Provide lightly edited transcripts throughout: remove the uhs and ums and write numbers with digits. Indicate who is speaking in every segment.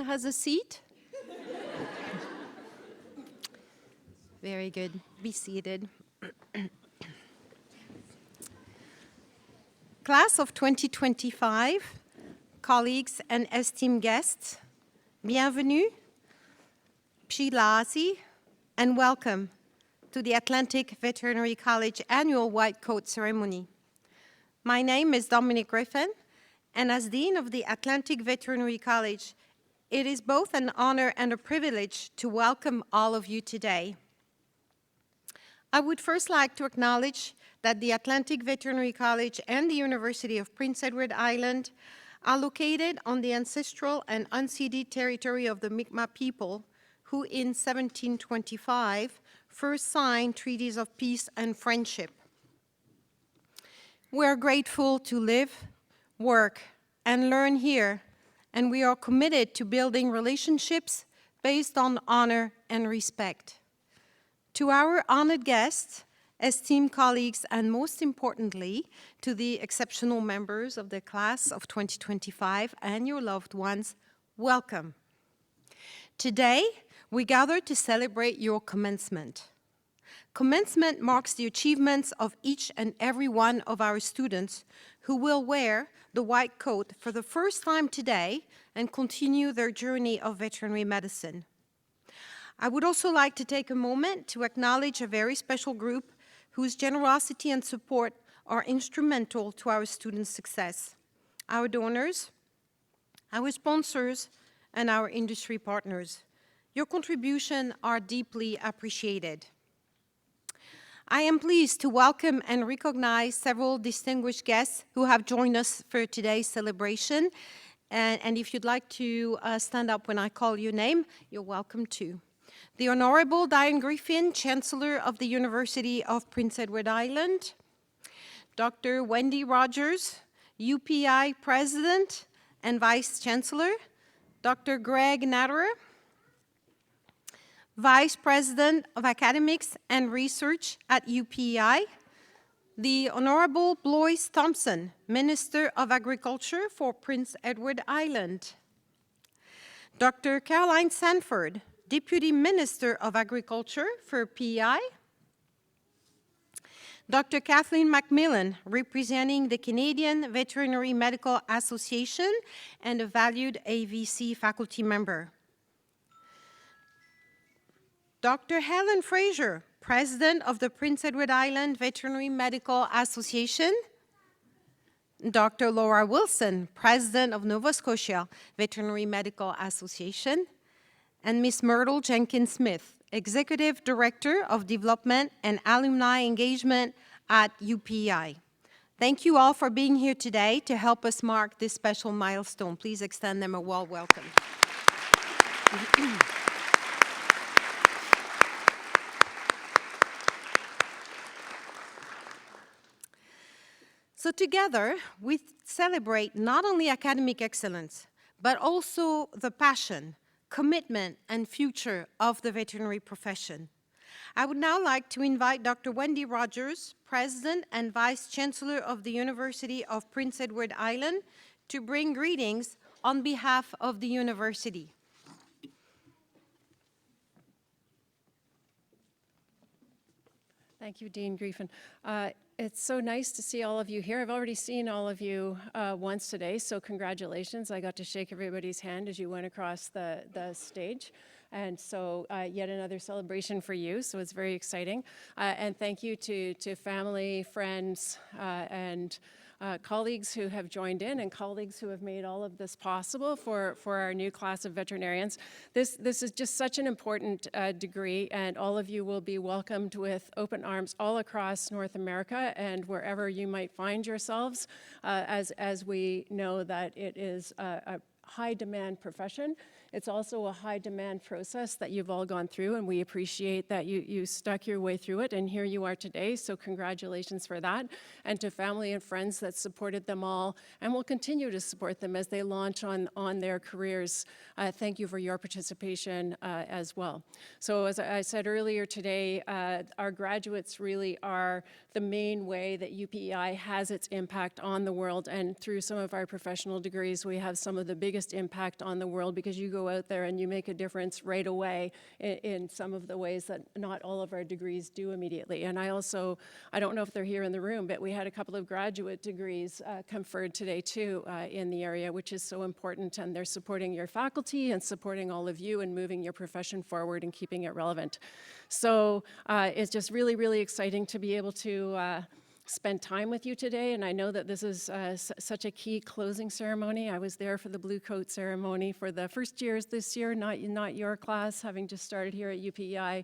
Speaker 1: has a seat? Very good. Be seated. Class of 2025, colleagues and esteemed guests, bienvenue, pshilasi, and welcome to the Atlantic Veterinary College annual White Coat Ceremony. My name is Dominique Griffin, and as Dean of the Atlantic Veterinary College, it is both an honor and a privilege to welcome all of you today. I would first like to acknowledge that the Atlantic Veterinary College and the University of Prince Edward Island are located on the ancestral and unceded territory of the Mi'kmaq people, who in 1725 first signed treaties of peace and friendship. We are grateful to live, work, and learn here, and we are committed to building relationships based on honor and respect. To our honored guests, esteemed colleagues, and most importantly, to the exceptional members of the class of 2025 and your loved ones, welcome. Today, we gather to celebrate your commencement. Commencement marks the achievements of each and every one of our students who will wear the white coat for the first time today and continue their journey of veterinary medicine. I would also like to take a moment to acknowledge a very special group whose generosity and support are instrumental to our students' success: our donors, our sponsors, and our industry partners. Your contributions are deeply appreciated. I am pleased to welcome and recognize several distinguished guests who have joined us for today's celebration. And if you'd like to stand up when I call your name, you're welcome to. The Honorable Diane Griffin, Chancellor of the University of Prince Edward Island, Dr. Wendy Rogers, UPI President and Vice Chancellor, Dr. Greg Natterer, Vice President of Academics and Research at UPI, the Honorable Blois Thompson, Minister of Agriculture for Prince Edward Island, Dr. Caroline Sanford, Deputy Minister of Agriculture for PEI, Dr. Kathleen Macmillan, representing the Canadian Veterinary Medical Association and a valued AVC faculty member, Dr. Helen Fraser, President of the Prince Edward Island Veterinary Medical Association, Dr. Laura Wilson, President of Nova Scotia Veterinary Medical Association, and Ms. Myrtle Jenkins-Smith, Executive Director of Development and Alumni Engagement at UPI. Thank you all for being here today to help us mark this special milestone. Please extend them a warm welcome. So together, we celebrate not only academic excellence, but also the passion, commitment, and future of the veterinary profession. I would now like to invite Dr. Wendy Rogers, President and Vice Chancellor of the University of Prince Edward Island, to bring greetings on behalf of the university.
Speaker 2: Thank you, Dean Griffin. It's so nice to see all of you here. I've already seen all of you once today, so congratulations. I got to shake everybody's hand as you went across the stage. And so yet another celebration for you, so it's very exciting. And thank you to family, friends, and colleagues who have joined in and colleagues who have made all of this possible for our new class of veterinarians. This is just such an important degree, and all of you will be welcomed with open arms all across North America and wherever you might find yourselves, as we know that it is a high demand profession. It's also a high demand process that you've all gone through, and we appreciate that you stuck your way through it, and here you are today, so congratulations for that. And to family and friends that supported them all and will continue to support them as they launch on their careers, thank you for your participation as well. So as I said earlier today, our graduates really are the main way that UPEI has its impact on the world, and through some of our professional degrees, we have some of the biggest biggest impact on the world, because you go out there and you make a difference right away in some of the ways that not all of our degrees do immediately. And I don't know if they're here in the room, but we had a couple of graduate degrees conferred today too in the area, which is so important, and they're supporting your faculty and supporting all of you and moving your profession forward and keeping it relevant. So it's just really, really exciting to be able to spend time with you today, and I know that this is such a key closing ceremony. I was there for the Blue Coat ceremony for the first years this year, not your class, having just started here at UPEI,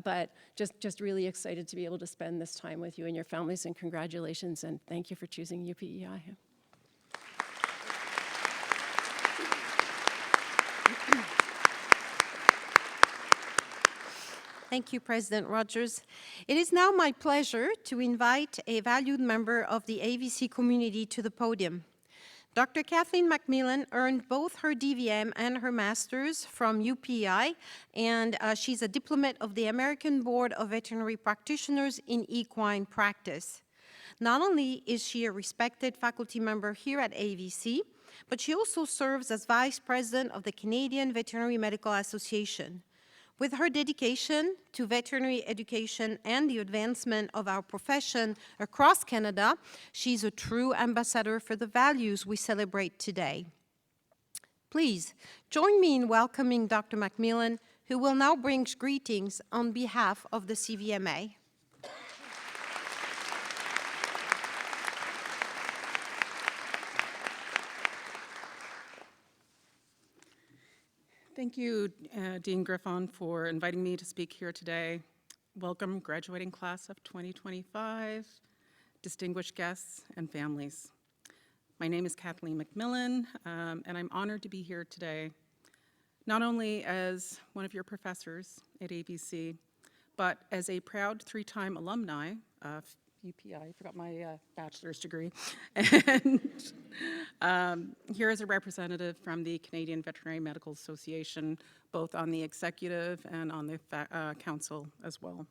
Speaker 2: but just really excited to be able to spend this time with you and your families, and congratulations, and thank you for choosing UPEI.
Speaker 1: Thank you, President Rogers. It is now my pleasure to invite a valued member of the AVC community to the podium. Dr. Kathleen McMillan earned both her DVM and her master's from UPEI, and she's a diplomate of the American Board of Veterinary Practitioners in equine practice. Not only is she a respected faculty member here at AVC, but she also serves as vice president of the Canadian Veterinary Medical Association. With her dedication to veterinary education and the advancement of our profession across Canada, she's a true ambassador for the values we celebrate today. Please join me in welcoming Dr. McMillan, who will now bring greetings on behalf of the CVMA.
Speaker 3: Thank you, Dean Griffon, for inviting me to speak here today. Welcome, graduating class of 2025, distinguished guests and families. My name is Kathleen McMillan, and I'm honored to be here today, not only as one of your professors at AVC, but as a proud 3-time alumni of UPI. I forgot my bachelor's degree. And here as a representative from the Canadian Veterinary Medical Association, both on the executive and on the council as well.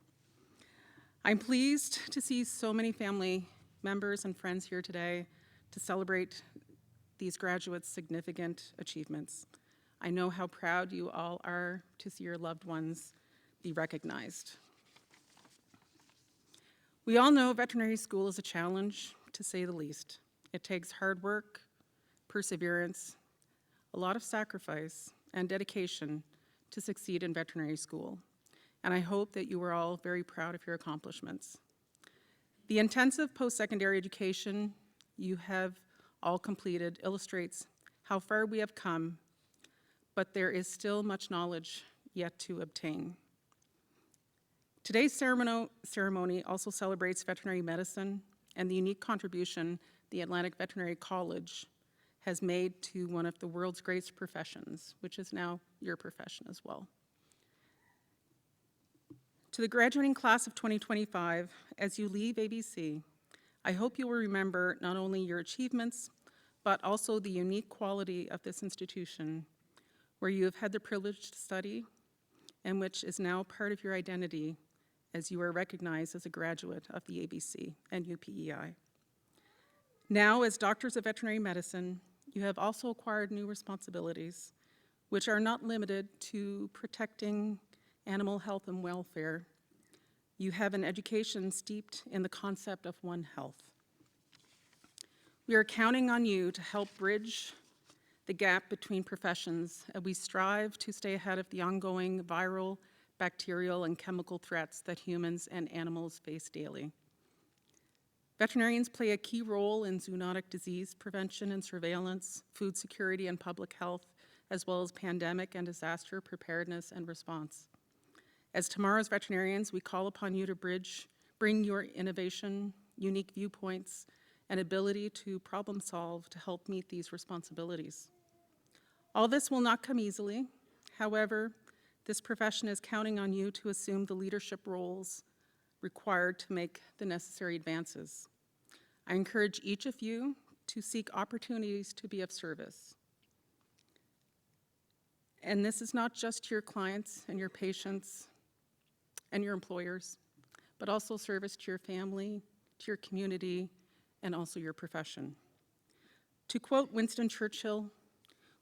Speaker 3: I'm pleased to see so many family members and friends here today to celebrate these graduates' significant achievements. I know how proud you all are to see your loved ones be recognized. We all know veterinary school is a challenge, to say the least. It takes hard work, perseverance, a lot of sacrifice, and dedication to succeed in veterinary school. And I hope that you are all very proud of your accomplishments. The intensive post-secondary education you have all completed illustrates how far we have come, but there is still much knowledge yet to obtain. Today's ceremony also celebrates veterinary medicine and the unique contribution the Atlantic Veterinary College has made to one of the world's greatest professions, which is now your profession as well. To the graduating class of 2025, as you leave AVC, I hope you will remember not only your achievements, but also the unique quality of this institution where you have had the privilege to study and which is now part of your identity as you are recognized as a graduate of the AVC and UPEI. Now, as doctors of veterinary medicine, you have also acquired new responsibilities, which are not limited to protecting animal health and welfare. You have an education steeped in the concept of One Health. We are counting on you to help bridge the gap between professions as we strive to stay ahead of the ongoing viral, bacterial, and chemical threats that humans and animals face daily. Veterinarians play a key role in zoonotic disease prevention and surveillance, food security and public health, as well as pandemic and disaster preparedness and response. As tomorrow's veterinarians, we call upon you to bring your innovation, unique viewpoints, and ability to problem solve to help meet these responsibilities. All this will not come easily. However, this profession is counting on you to assume the leadership roles required to make the necessary advances. I encourage each of you to seek opportunities to be of service. And this is not just to your clients and your patients and your employers, but also service to your family, to your community, and also your profession. To quote Winston Churchill,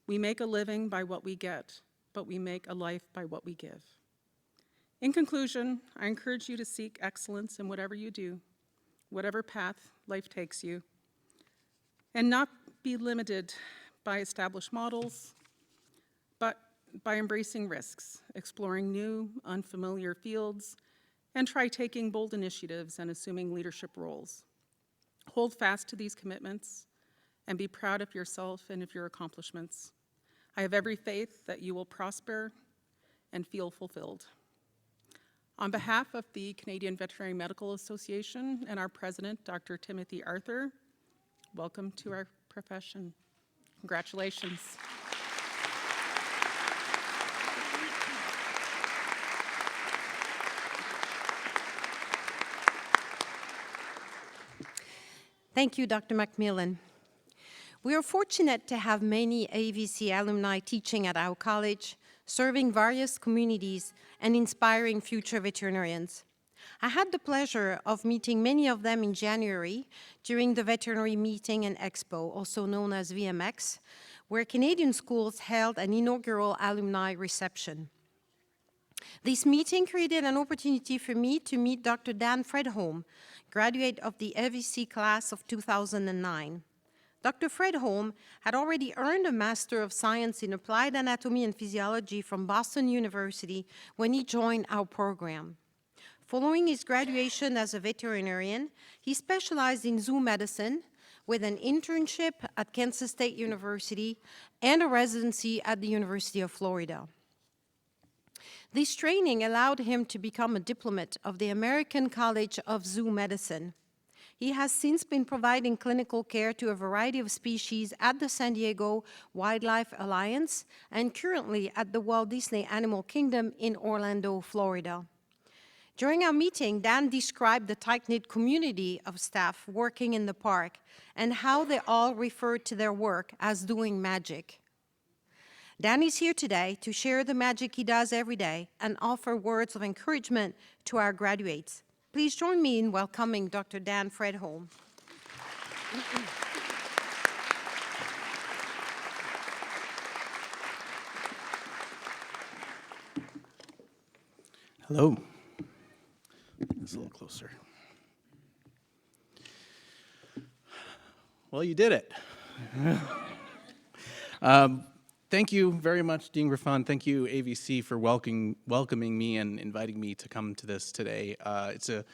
Speaker 3: We make a living by what we get, but we make a life by what we give. In conclusion, I encourage you to seek excellence in whatever you do, whatever path life takes you, and not be limited by established models, but by embracing risks, exploring new, unfamiliar fields, and try taking bold initiatives and assuming leadership roles. Hold fast to these commitments and be proud of yourself and of your accomplishments. I have every faith that you will prosper and feel fulfilled. On behalf of the Canadian Veterinary Medical Association and our president, Dr. Timothy Arthur, welcome to our profession. Congratulations.
Speaker 1: Thank you, Dr. Macmillan. We are fortunate to have many AVC alumni teaching at our college, serving various communities and inspiring future veterinarians. I had the pleasure of meeting many of them in January during the Veterinary Meeting and Expo, also known as VMX, where Canadian schools held an inaugural alumni reception. This meeting created an opportunity for me to meet Dr. Dan Fredholm, graduate of the AVC class of 2009. Dr. Fredholm had already earned a Master of Science in Applied Anatomy and Physiology from Boston University when he joined our program. Following his graduation as a veterinarian, he specialized in zoo medicine with an internship at Kansas State University and a residency at the University of Florida. This training allowed him to become a diplomate of the American College of Zoo Medicine. He has since been providing clinical care to a variety of species at the San Diego Wildlife Alliance and currently at the Walt Disney Animal Kingdom in Orlando, Florida. During our meeting, Dan described the tight-knit community of staff working in the park and how they all referred to their work as doing magic. Dan is here today to share the magic he does every day and offer words of encouragement to our graduates. Please join me in welcoming Dr. Dan Fredholm.
Speaker 4: Hello. It's a little closer. Well, you did it. Thank you very much, Dean Griffon. Thank you, AVC, for welcoming me and inviting me to come to this today. It's a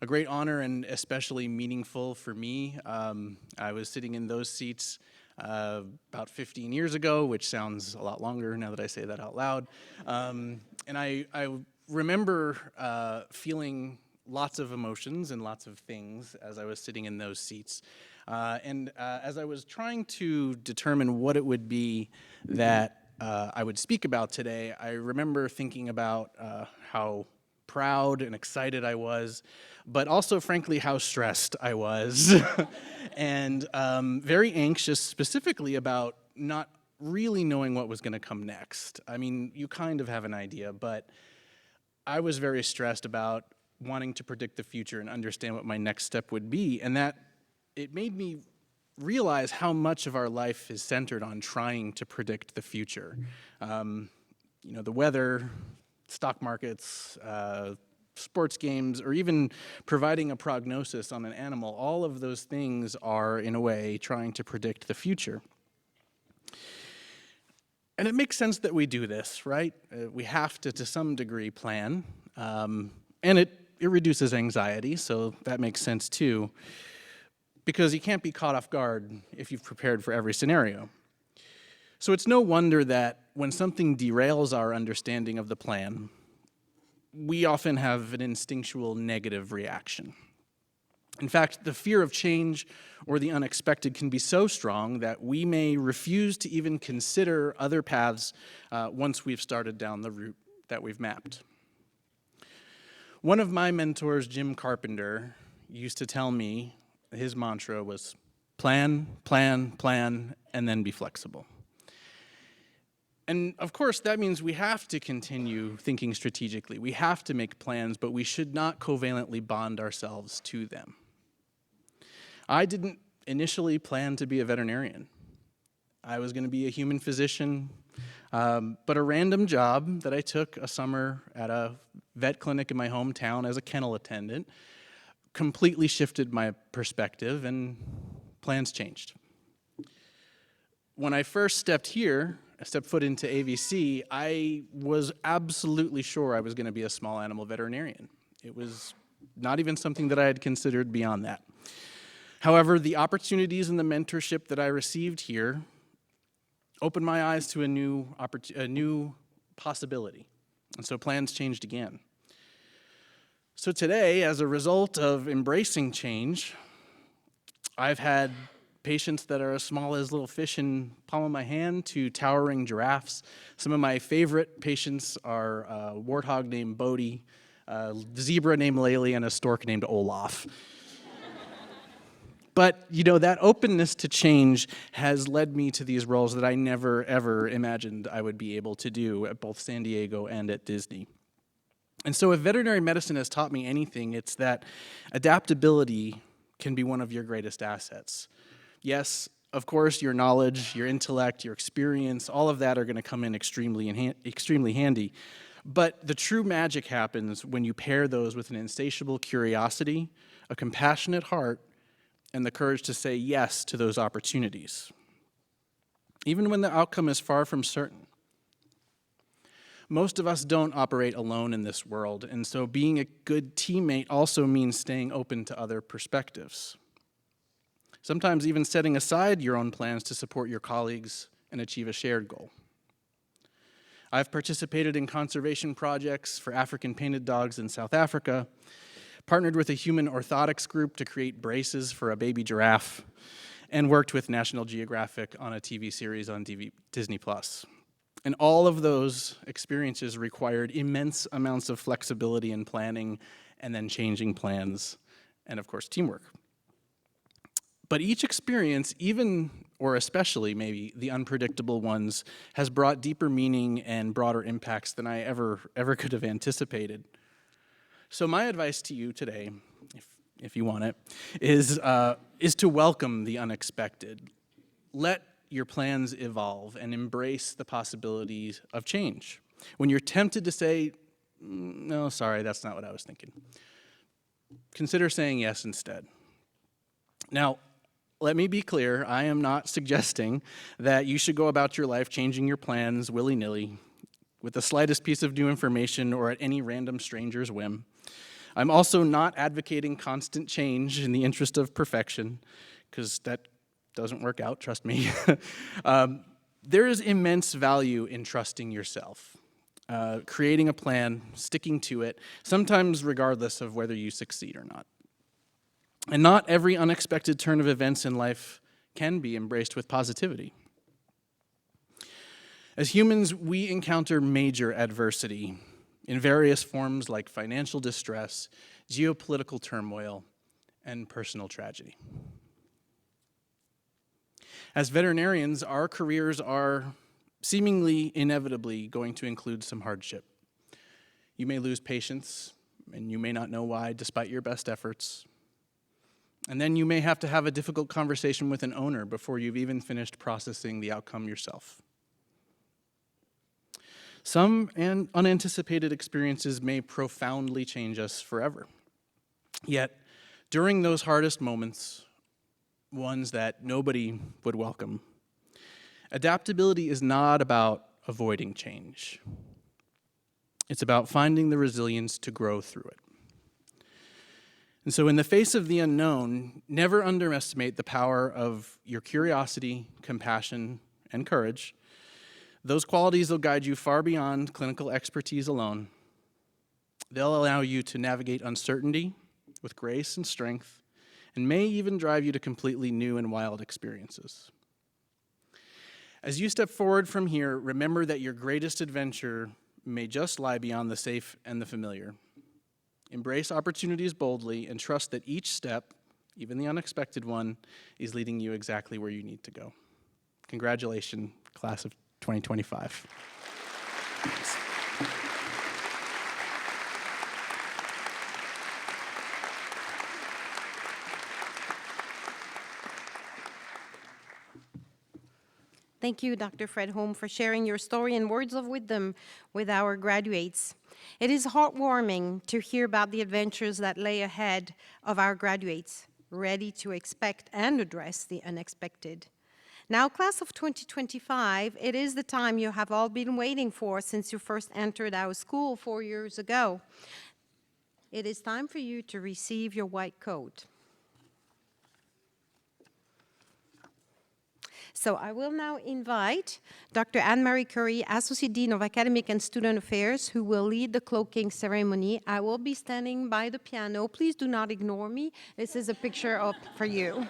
Speaker 4: great honor and especially meaningful for me. I was sitting in those seats about 15 years ago, which sounds a lot longer now that I say that out loud. And I remember feeling lots of emotions and lots of things as I was sitting in those seats. As I was trying to determine what it would be that I would speak about today, I remember thinking about how proud and excited I was, but also, frankly, how stressed I was, and very anxious specifically about not really knowing what was going to come next. I mean, you kind of have an idea, but I was very stressed about wanting to predict the future and understand what my next step would be, and that it made me realize how much of our life is centered on trying to predict the future. You know, the weather, stock markets, sports games, or even providing a prognosis on an animal, all of those things are, in a way, trying to predict the future. And it makes sense that we do this, right? We have to some degree, plan. And it reduces anxiety, so that makes sense too, because you can't be caught off guard if you've prepared for every scenario. So it's no wonder that when something derails our understanding of the plan, we often have an instinctual negative reaction. In fact, the fear of change or the unexpected can be so strong that we may refuse to even consider other paths once we've started down the route that we've mapped. One of my mentors, Jim Carpenter, used to tell me his mantra was plan, plan, plan, and then be flexible. And of course, that means we have to continue thinking strategically. We have to make plans, but we should not covalently bond ourselves to them. I didn't initially plan to be a veterinarian. I was going to be a human physician, but a random job that I took a summer at a vet clinic in my hometown as a kennel attendant completely shifted my perspective, and plans changed. When I first stepped foot into AVC, I was absolutely sure I was going to be a small animal veterinarian. It was not even something that I had considered beyond that. However, the opportunities and the mentorship that I received here opened my eyes to a new possibility, and so plans changed again. So today, as a result of embracing change, I've had patients that are as small as little fish in palm of my hand to towering giraffes. Some of my favorite patients are a warthog named Bodie, a zebra named Laylee, and a stork named Olaf. But, that openness to change has led me to these roles that I never, ever imagined I would be able to do at both San Diego and at Disney. And so if veterinary medicine has taught me anything, it's that adaptability can be one of your greatest assets. Yes, of course, your knowledge, your intellect, your experience, all of that are going to come in extremely handy. But the true magic happens when you pair those with an insatiable curiosity, a compassionate heart, and the courage to say yes to those opportunities, even when the outcome is far from certain. Most of us don't operate alone in this world, and so being a good teammate also means staying open to other perspectives. Sometimes even setting aside your own plans to support your colleagues and achieve a shared goal. I've participated in conservation projects for African painted dogs in South Africa, partnered with a human orthotics group to create braces for a baby giraffe, and worked with National Geographic on a TV series on Disney+. And all of those experiences required immense amounts of flexibility in planning and then changing plans, and of course, teamwork. But each experience, even or especially maybe the unpredictable ones, has brought deeper meaning and broader impacts than I ever could have anticipated. So my advice to you today, if you want it, is to welcome the unexpected. Let your plans evolve and embrace the possibilities of change. When you're tempted to say, no, sorry, that's not what I was thinking, consider saying yes instead. Now, let me be clear, I am not suggesting that you should go about your life changing your plans willy-nilly with the slightest piece of new information or at any random stranger's whim. I'm also not advocating constant change in the interest of perfection, because that doesn't work out, trust me. There is immense value in trusting yourself, creating a plan, sticking to it, sometimes regardless of whether you succeed or not. And not every unexpected turn of events in life can be embraced with positivity. As humans, we encounter major adversity in various forms like financial distress, geopolitical turmoil, and personal tragedy. As veterinarians, our careers are seemingly inevitably going to include some hardship. You may lose patients, and you may not know why, despite your best efforts. And then you may have to have a difficult conversation with an owner before you've even finished processing the outcome yourself. Some unanticipated experiences may profoundly change us forever. Yet, during those hardest moments, ones that nobody would welcome, adaptability is not about avoiding change. It's about finding the resilience to grow through it. And so in the face of the unknown, never underestimate the power of your curiosity, compassion, and courage. Those qualities will guide you far beyond clinical expertise alone. They'll allow you to navigate uncertainty with grace and strength, and may even drive you to completely new and wild experiences. As you step forward from here, remember that your greatest adventure may just lie beyond the safe and the familiar. Embrace opportunities boldly and trust that each step, even the unexpected one, is leading you exactly where you need to go. Congratulations, class of 2025. Thanks.
Speaker 1: Thank you, Dr. Fred Holm, for sharing your story and words of wisdom with our graduates. It is heartwarming to hear about the adventures that lay ahead of our graduates, ready to expect and address the unexpected. Now, class of 2025, it is the time you have all been waiting for since you first entered our school 4 years ago. It is time for you to receive your white coat. So I will now invite Dr. Anne-Marie Curry, Associate Dean of Academic and Student Affairs, who will lead the cloaking ceremony. I will be standing by the piano. Please do not ignore me. This is a picture up for you.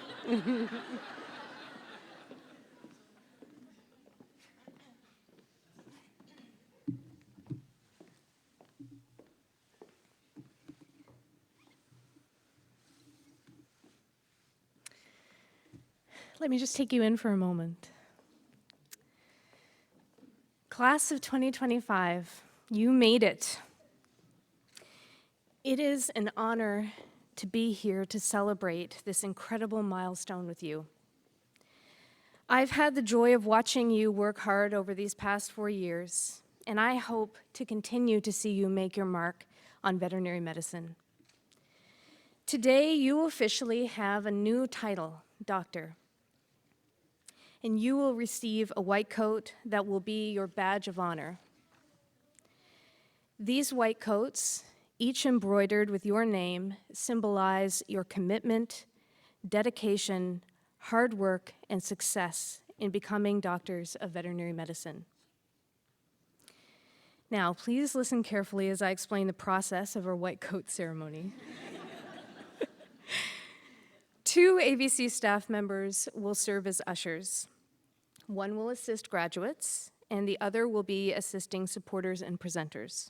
Speaker 5: Let me just take you in for a moment. Class of 2025, you made it. It is an honor to be here to celebrate this incredible milestone with you. I've had the joy of watching you work hard over these past 4 years, and I hope to continue to see you make your mark on veterinary medicine. Today, you officially have a new title, Doctor. And you will receive a white coat that will be your badge of honor. These white coats, each embroidered with your name, symbolize your commitment, dedication, hard work, and success in becoming doctors of veterinary medicine. Now, please listen carefully as I explain the process of our white coat ceremony. 2 AVC staff members will serve as ushers. One will assist graduates, and the other will be assisting supporters and presenters.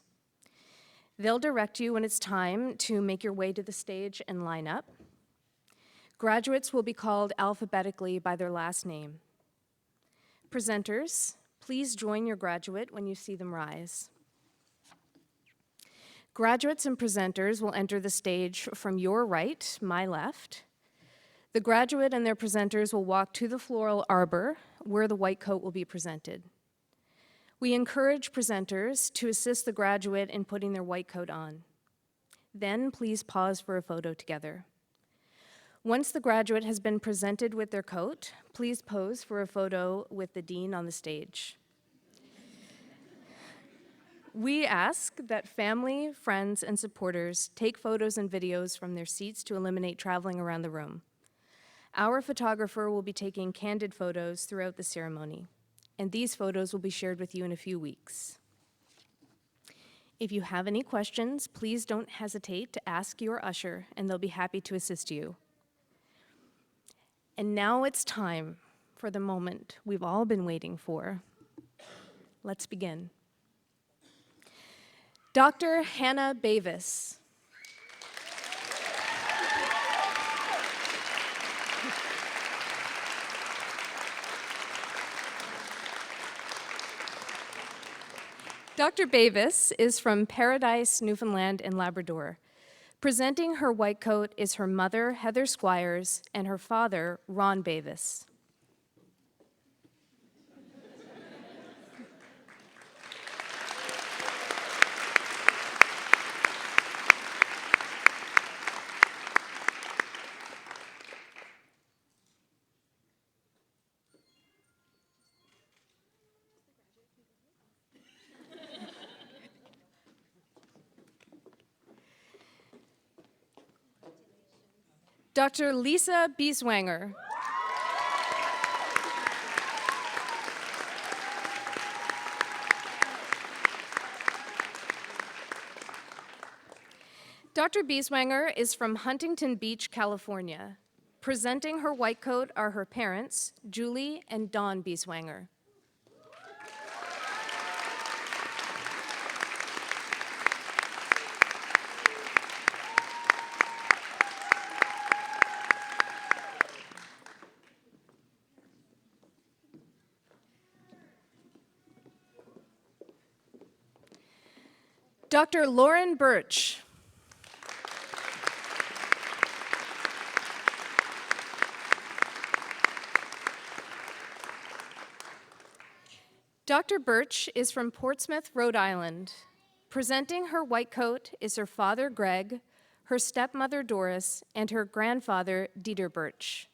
Speaker 5: They'll direct you when it's time to make your way to the stage and line up. Graduates will be called alphabetically by their last name. Presenters, please join your graduate when you see them rise. Graduates and presenters will enter the stage from your right, my left. The graduate and their presenters will walk to the floral arbor where the white coat will be presented. We encourage presenters to assist the graduate in putting their white coat on. Then please pause for a photo together. Once the graduate has been presented with their coat, please pose for a photo with the dean on the stage. We ask that family, friends, and supporters take photos and videos from their seats to eliminate traveling around the room. Our photographer will be taking candid photos throughout the ceremony, and these photos will be shared with you in a few weeks. If you have any questions, please don't hesitate to ask your usher, and they'll be happy to assist you. And now it's time for the moment we've all been waiting for. Let's begin. Dr. Hannah Bavis. Dr. Bavis is from Paradise, Newfoundland and Labrador. Presenting her white coat is her mother, Heather Squires, and her father, Ron Bavis. Dr. Lisa Bieswanger. Dr. Bieswanger is from Huntington Beach, California. Presenting her white coat are her parents, Julie and Dawn Bieswanger. Dr. Lauren Birch. Dr. Birch is from Portsmouth, Rhode Island. Presenting her white coat is her father, Greg, her stepmother, Doris, and her grandfather, Dieter Birch.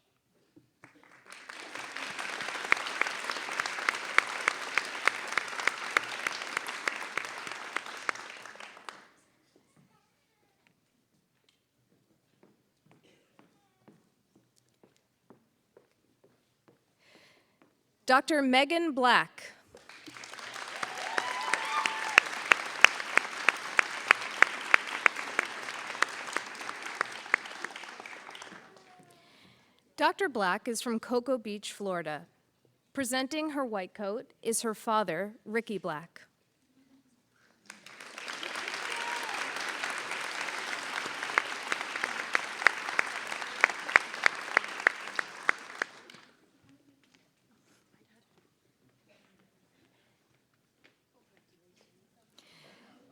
Speaker 5: Dr. Megan Black. Dr. Black is from Cocoa Beach, Florida. Presenting her white coat is her father, Ricky Black.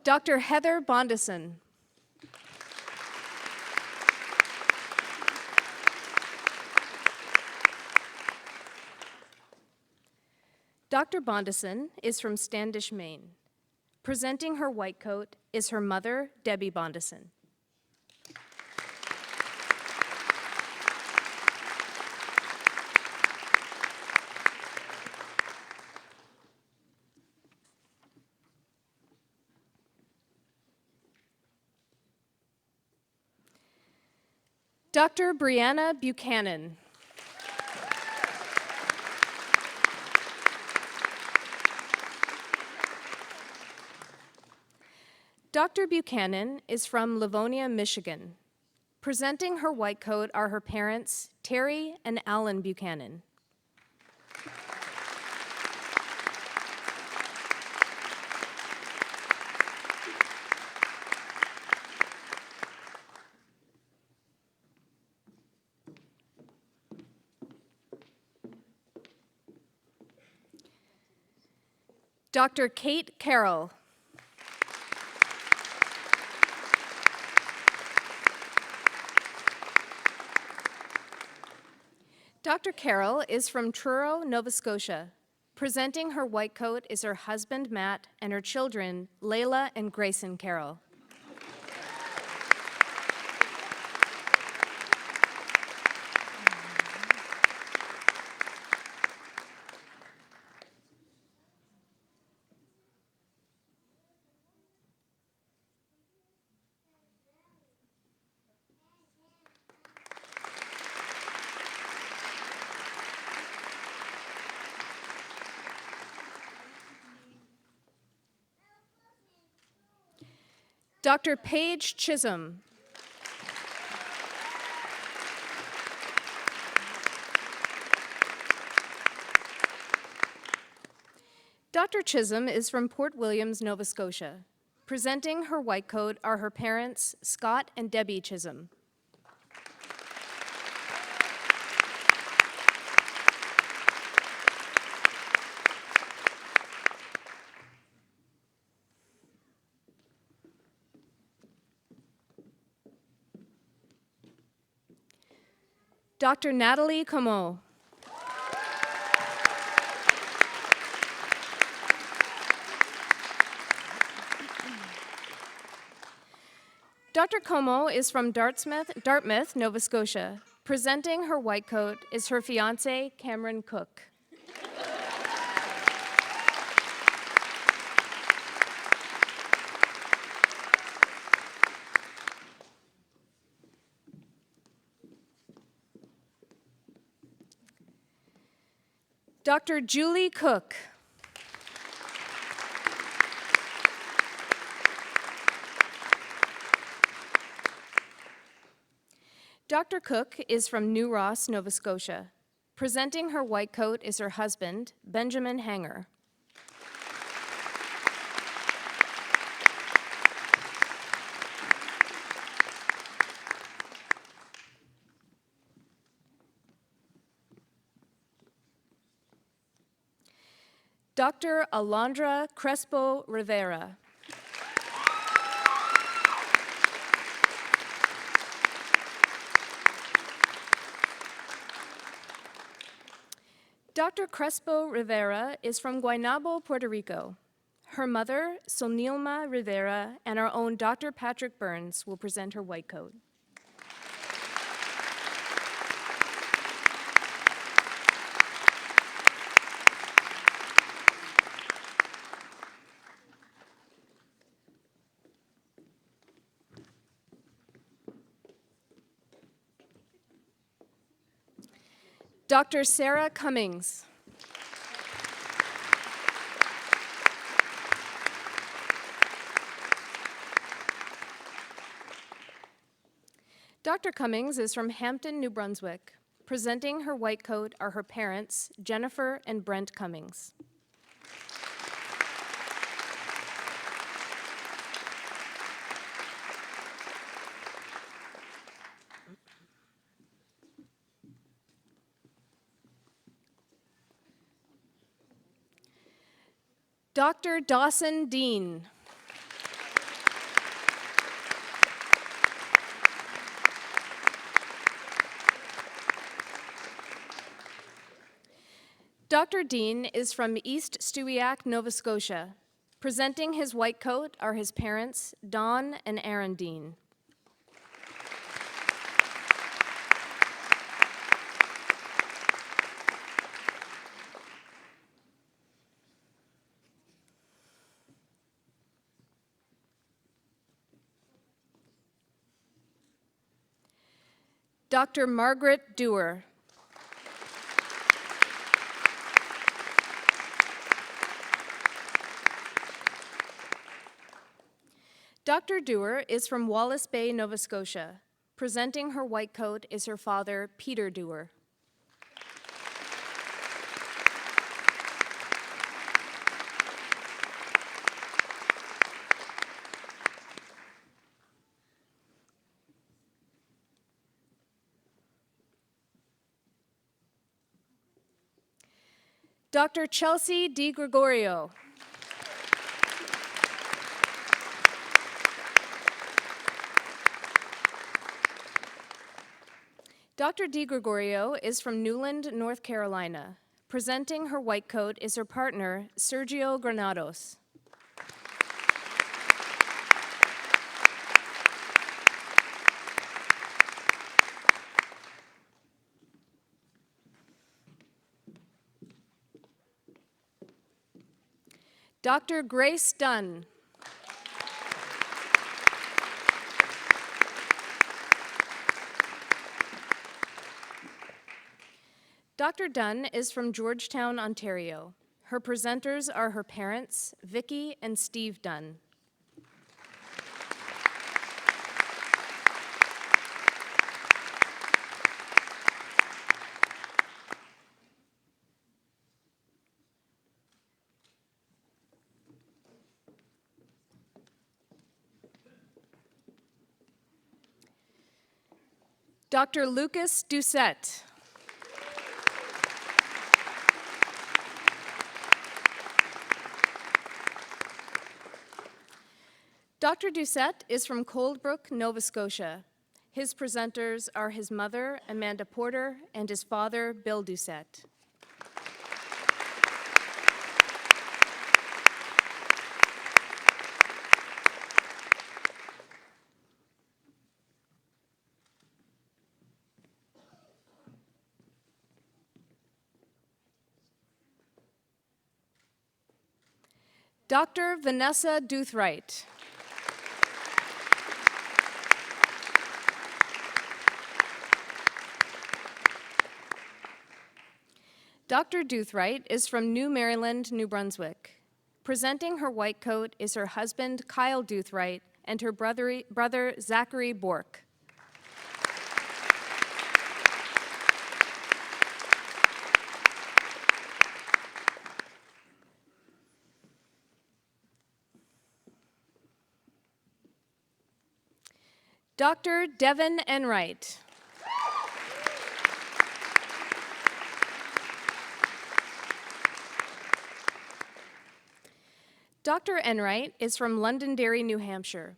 Speaker 5: Dr. Heather Bondison. Dr. Bondison is from Standish, Maine. Presenting her white coat is her mother, Debbie Bondison. Dr. Brianna Buchanan. Dr. Buchanan is from Livonia, Michigan. Presenting her white coat are her parents, Terry and Alan Buchanan. Dr. Kate Carroll. Dr. Carroll is from Truro, Nova Scotia. Presenting her white coat is her husband, Matt, and her children, Layla and Grayson Carroll. Dr. Paige Chisholm. Dr. Chisholm is from Port Williams, Nova Scotia. Presenting her white coat are her parents, Scott and Debbie Chisholm. Dr. Natalie Comeau. Dr. Comeau is from Dartmouth, Nova Scotia. Presenting her white coat is her fiance, Cameron Cook. Dr. Julie Cook. Dr. Cook is from New Ross, Nova Scotia. Presenting her white coat is her husband, Benjamin Hanger. Dr. Alondra Crespo Rivera. Dr. Crespo Rivera is from Guaynabo, Puerto Rico. Her mother, Sonilma Rivera, and our own Dr. Patrick Burns will present her white coat. Dr. Sarah Cummings. Dr. Cummings is from Hampton, New Brunswick. Presenting her white coat are her parents, Jennifer and Brent Cummings. Dr. Dawson Dean. Dr. Dean is from East Stewiacke, Nova Scotia. Presenting his white coat are his parents, Don and Aaron Dean. Dr. Margaret Dewar. Dr. Dewar is from Wallis Bay, Nova Scotia. Presenting her white coat is her father, Peter Dewar. Dr. Chelsea Di Gregorio. Dr. Di Gregorio is from Newland, North Carolina. Presenting her white coat is her partner, Sergio Granados. Dr. Grace Dunn. Dr. Dunn is from Georgetown, Ontario. Her presenters are her parents, Vicki and Steve Dunn. Dr. Lucas Doucette. Dr. Doucette is from Coldbrook, Nova Scotia. His presenters are his mother, Amanda Porter, and his father, Bill Doucette. Dr. Vanessa Duthright. Dr. Duthright is from New Maryland, New Brunswick. Presenting her white coat is her husband, Kyle Duthright, and her brother Zachary Bork. Dr. Devin Enright. Dr. Enright is from Londonderry, New Hampshire.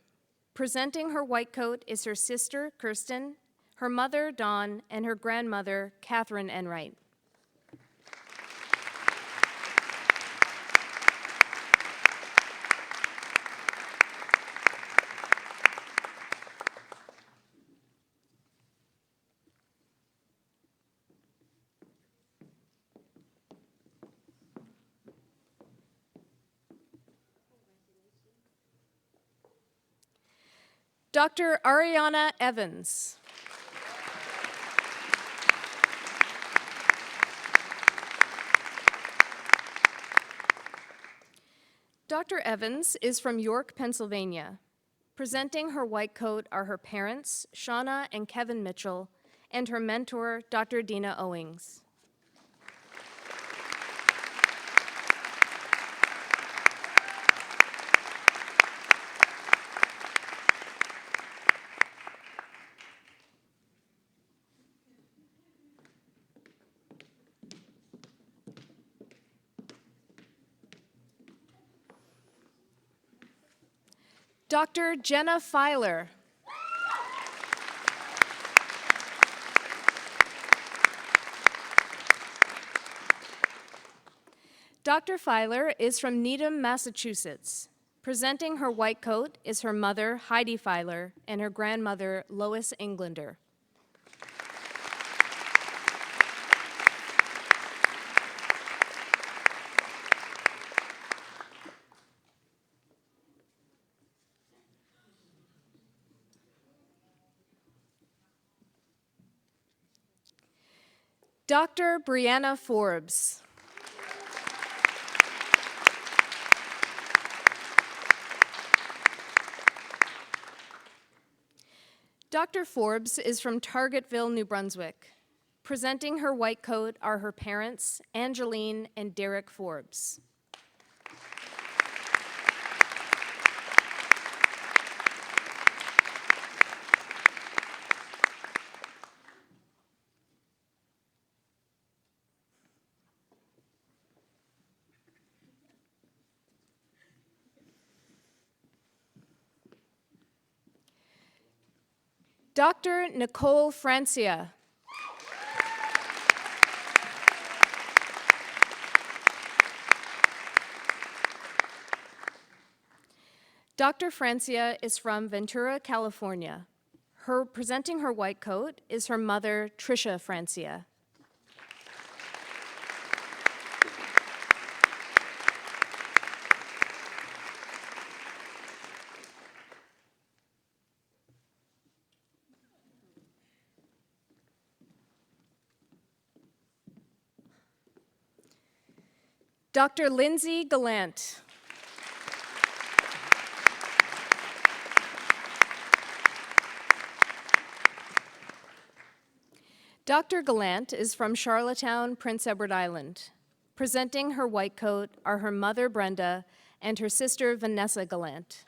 Speaker 5: Presenting her white coat is her sister, Kirsten, her mother, Dawn, and her grandmother, Catherine Enright. Dr. Ariana Evans. Dr. Evans is from York, Pennsylvania. Presenting her white coat are her parents, Shauna and Kevin Mitchell, and her mentor, Dr. Dina Owings. Dr. Jenna Filer. Dr. Filer is from Needham, Massachusetts. Presenting her white coat is her mother, Heidi Filer, and her grandmother, Lois Englander. Dr. Brianna Forbes. Dr. Forbes is from Targetville, New Brunswick. Presenting her white coat are her parents, Angeline and Derek Forbes. Dr. Nicole Francia. Dr. Francia is from Ventura, California. Presenting her white coat is her mother, Tricia Francia. Dr. Lindsay Gallant. Dr. Gallant is from Charlottetown, Prince Edward Island. Presenting her white coat are her mother, Brenda, and her sister, Vanessa Gallant.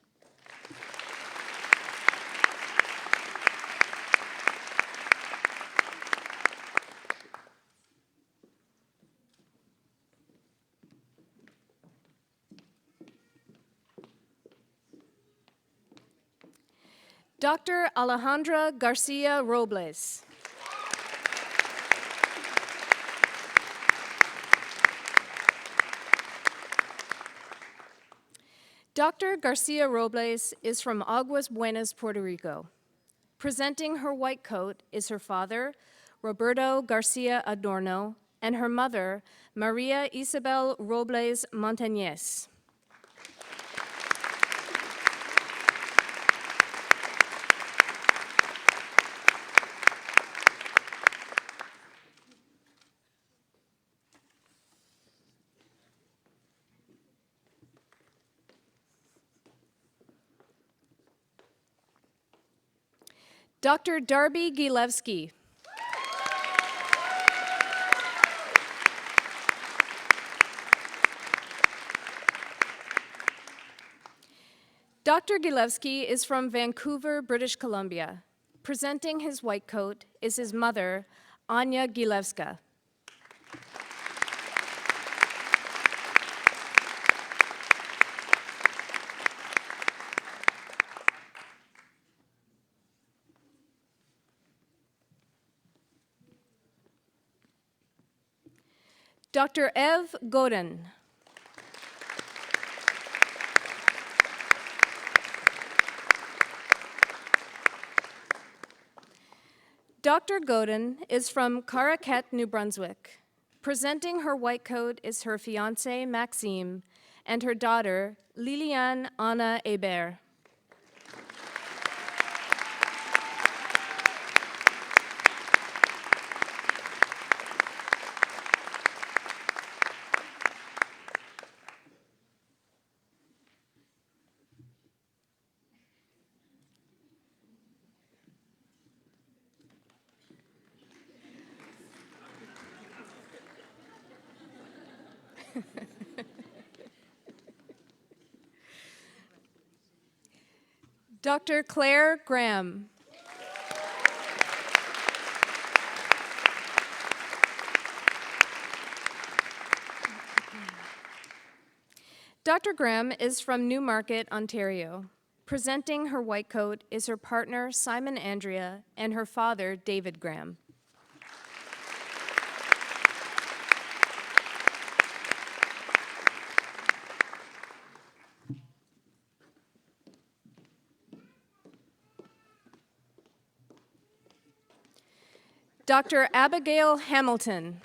Speaker 5: Dr. Alejandra Garcia Robles. Dr. Garcia Robles is from Aguas Buenas, Puerto Rico. Presenting her white coat is her father, Roberto Garcia Adorno, and her mother, Maria Isabel Robles Montañez. Dr. Darby Gilevsky. Dr. Gilevsky is from Vancouver, British Columbia. Presenting his white coat is his mother, Anya Gilevska. Dr. Ev Godin. Dr. Godin is from Caraquet, New Brunswick. Presenting her white coat is her fiancé, Maxime, and her daughter, Liliane Anna Hébert. Dr. Claire Graham. Dr. Graham is from Newmarket, Ontario. Presenting her white coat is her partner, Simon Andrea, and her father, David Graham. Dr. Abigail Hamilton.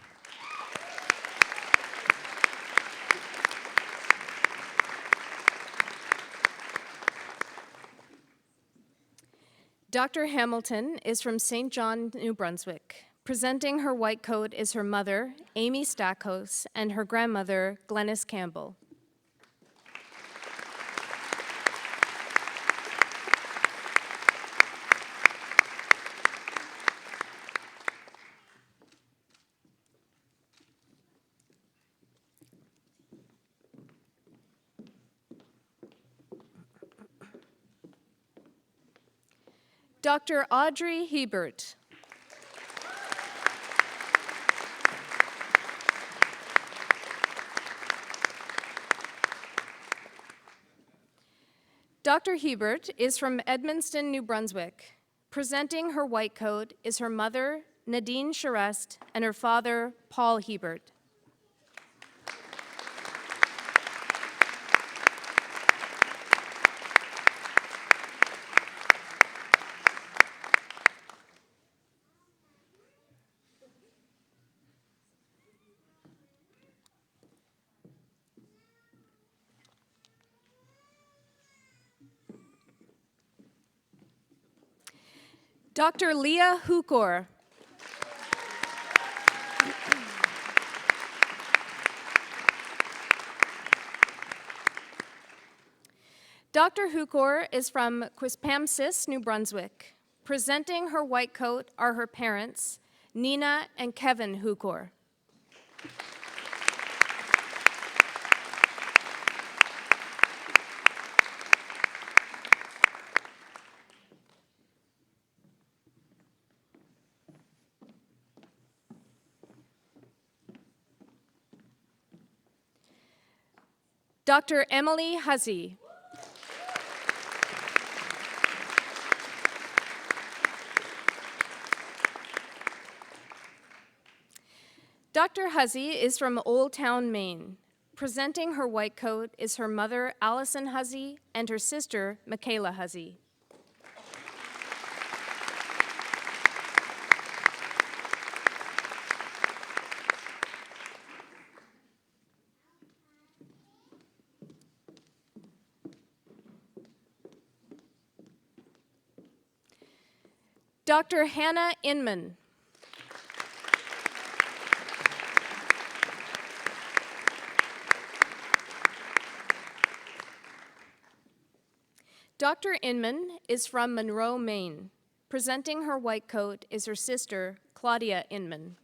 Speaker 5: Dr. Hamilton is from St. John, New Brunswick. Presenting her white coat is her mother, Amy Stackhouse, and her grandmother, Glenys Campbell. Dr. Audrey Hebert. Dr. Hebert is from Edmundston, New Brunswick. Presenting her white coat is her mother, Nadine Charest, and her father, Paul Hebert. Dr. Leah Hukor. Dr. Hukor is from Quispamsis, New Brunswick. Presenting her white coat are her parents, Nina and Kevin Hukor. Dr. Emily Hussey. Dr. Hussey is from Old Town, Maine. Presenting her white coat is her mother, Allison Hussey, and her sister, Michaela Hussey. Dr. Hannah Inman. Dr. Inman is from Monroe, Maine. Presenting her white coat is her sister, Claudia Inman.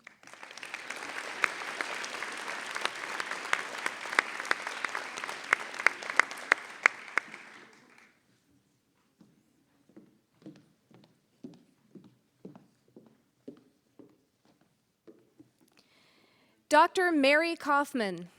Speaker 5: Dr. Mary Kaufman.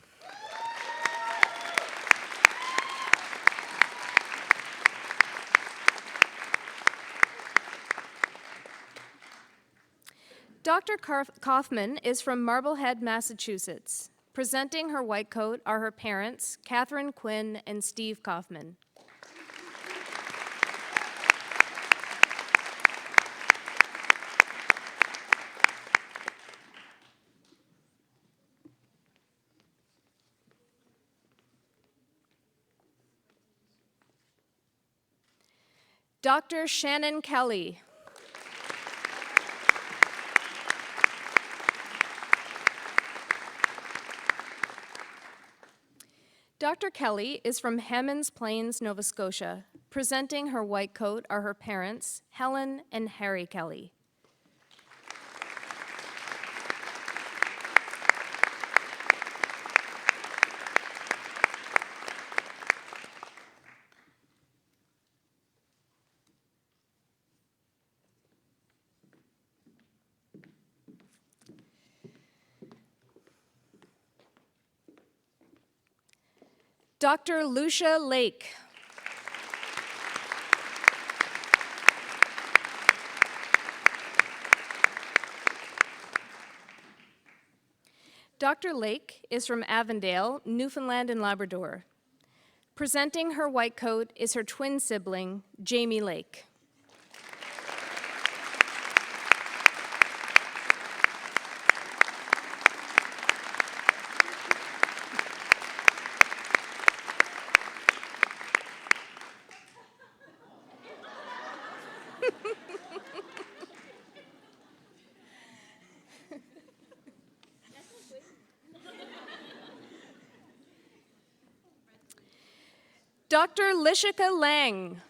Speaker 5: Dr. Kaufman is from Marblehead, Massachusetts. Presenting her white coat are her parents, Catherine Quinn and Steve Kaufman. Dr. Shannon Kelly. Dr. Kelly is from Hammonds Plains, Nova Scotia. Presenting her white coat are her parents, Helen and Harry Kelly. Dr. Lucia Lake. Dr. Lake is from Avondale, Newfoundland and Labrador. Presenting her white coat is her twin sibling, Jamie Lake. Dr. Lishika Lang.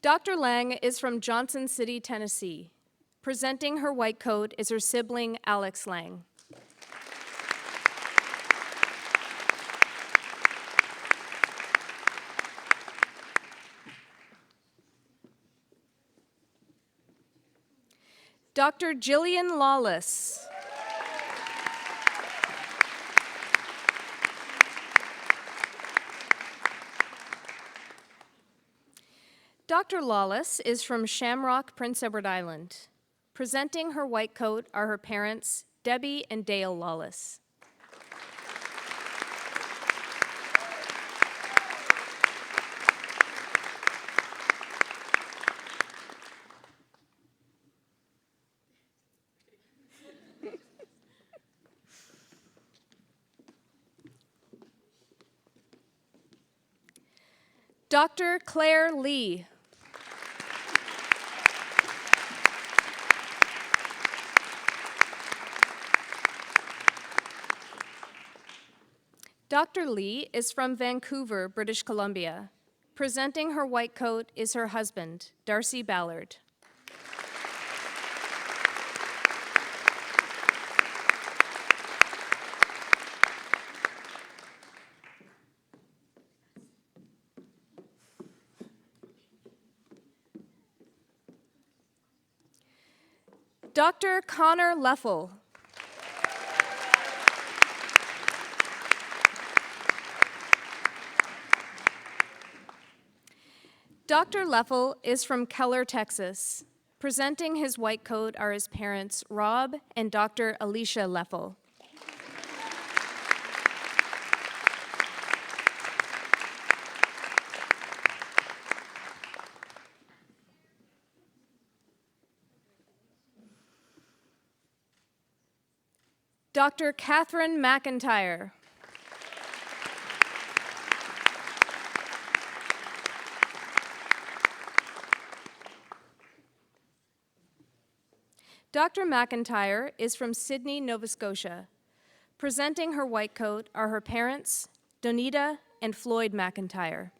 Speaker 5: Dr. Lang is from Johnson City, Tennessee. Presenting her white coat is her sibling, Alex Lang. Dr. Jillian Lawless. Dr. Lawless is from Shamrock, Prince Edward Island. Presenting her white coat are her parents, Debbie and Dale Lawless. Dr. Claire Lee. Dr. Lee is from Vancouver, British Columbia. Presenting her white coat is her husband, Darcy Ballard. Dr. Connor Leffel. Dr. Leffel is from Keller, Texas. Presenting his white coat are his parents, Rob and Dr. Alicia Leffel. Dr. Catherine McIntyre. Dr. McIntyre is from Sydney, Nova Scotia. Presenting her white coat are her parents, Donita and Floyd McIntyre.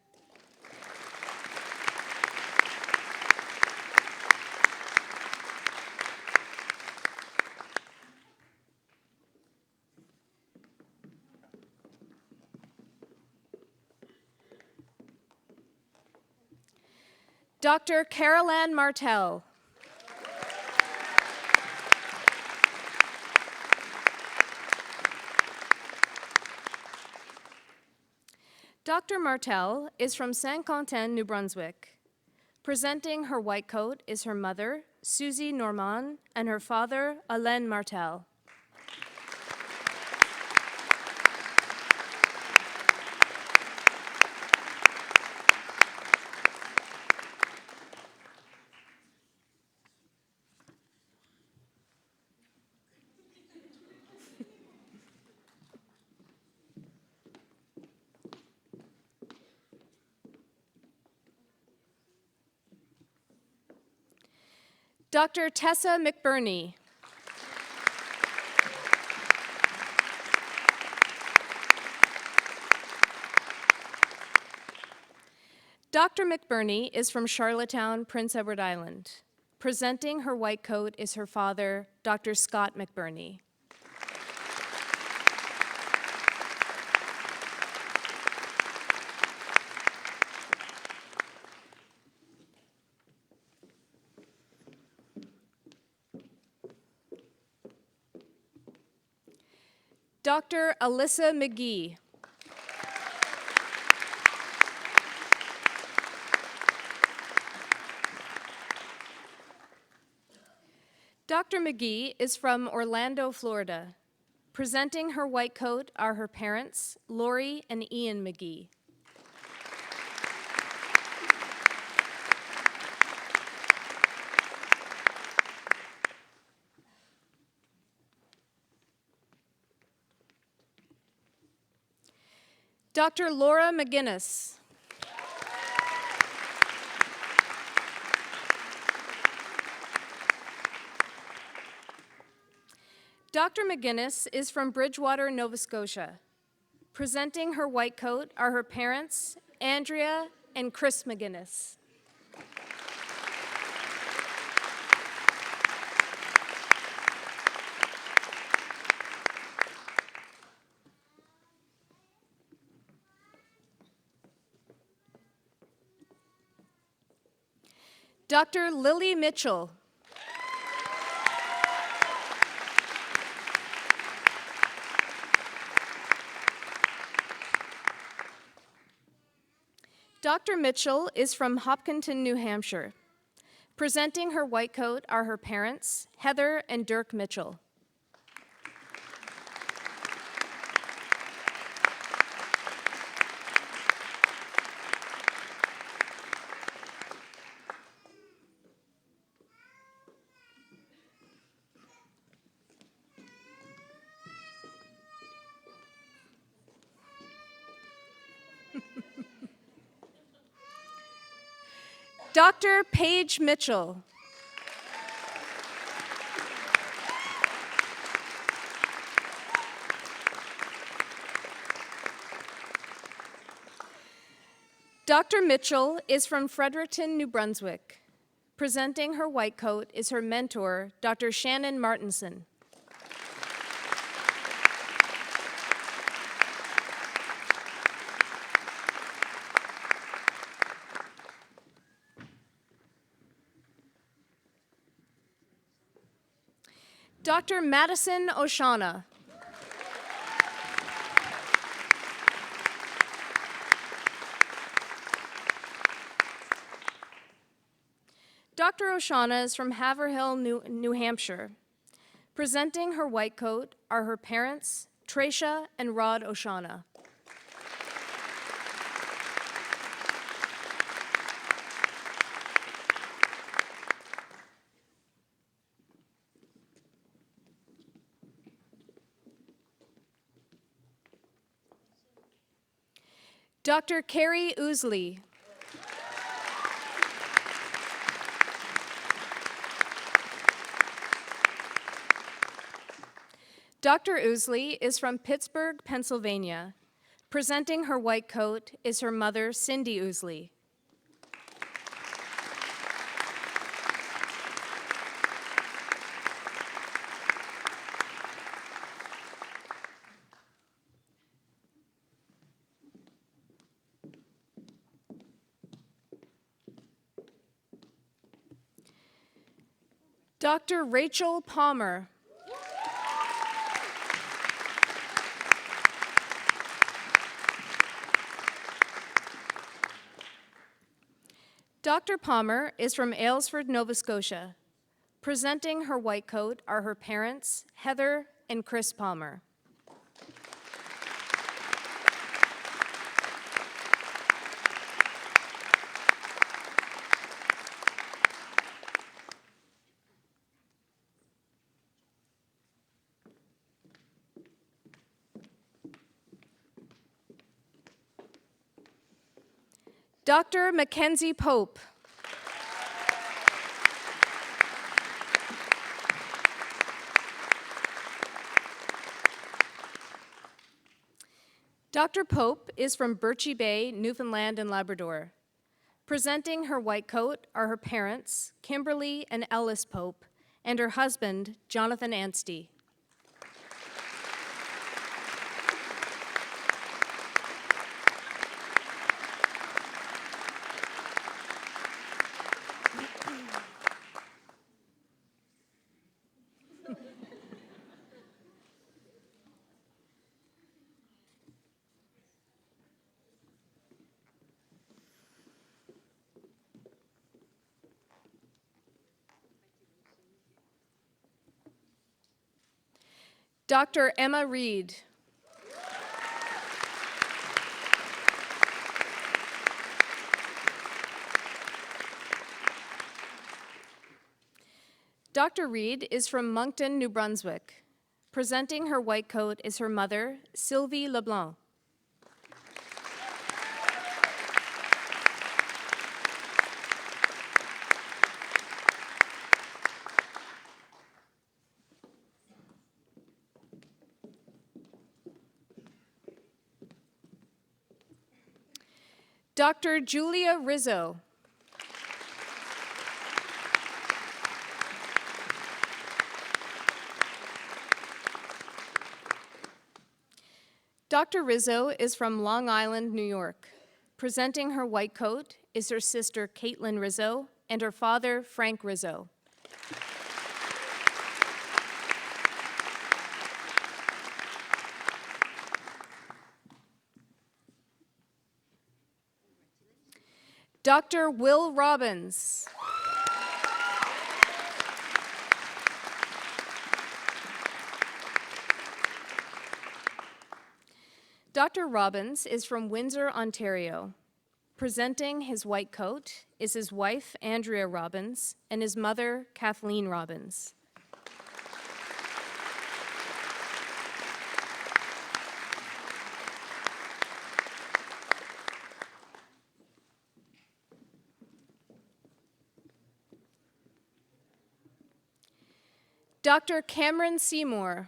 Speaker 5: Dr. Carol-Ann Martell. Dr. Martell is from Saint-Quentin, New Brunswick. Presenting her white coat is her mother, Susie Normand, and her father, Alain Martell. Dr. Tessa McBurney. Dr. McBurney is from Charlottetown, Prince Edward Island. Presenting her white coat is her father, Dr. Scott McBurney. Dr. Alyssa McGee. Dr. McGee is from Orlando, Florida. Presenting her white coat are her parents, Lori and Ian McGee. Dr. Laura McGinnis. Dr. McGinnis is from Bridgewater, Nova Scotia. Presenting her white coat are her parents, Andrea and Chris McGinnis. Dr. Lily Mitchell. Dr. Mitchell is from Hopkinton, New Hampshire. Presenting her white coat are her parents, Heather and Dirk Mitchell. Dr. Paige Mitchell. Dr. Mitchell is from Fredericton, New Brunswick. Presenting her white coat is her mentor, Dr. Shannon Martinson. Dr. Madison Oshana. Dr. Oshana is from Haverhill, New Hampshire. Presenting her white coat are her parents, Tracia and Rod Oshana. Dr. Carrie Ousley. Dr. Ousley is from Pittsburgh, Pennsylvania. Presenting her white coat is her mother, Cindy Ousley. Dr. Rachel Palmer. Dr. Palmer is from Aylesford, Nova Scotia. Presenting her white coat are her parents, Heather and Chris Palmer. Dr. Mackenzie Pope. Dr. Pope is from Birchie Bay, Newfoundland and Labrador. Presenting her white coat are her parents, Kimberly and Ellis Pope, and her husband, Jonathan Anstey. Dr. Emma Reed. Dr. Reed is from Moncton, New Brunswick. Presenting her white coat is her mother, Sylvie LeBlanc. Dr. Julia Rizzo. Dr. Rizzo is from Long Island, New York. Presenting her white coat is her sister, Caitlin Rizzo, and her father, Frank Rizzo. Dr. Will Robbins. Dr. Robbins is from Windsor, Ontario. Presenting his white coat is his wife, Andrea Robbins, and his mother, Kathleen Robbins. Dr. Cameron Seymour.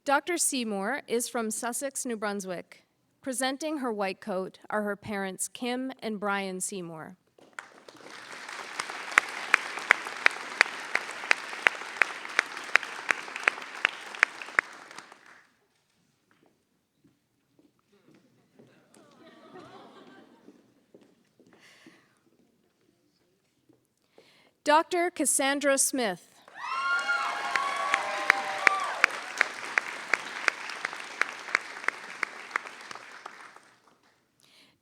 Speaker 5: Dr. Seymour is from Sussex, New Brunswick. Presenting her white coat are her parents, Kim and Brian Seymour. Dr. Cassandra Smith.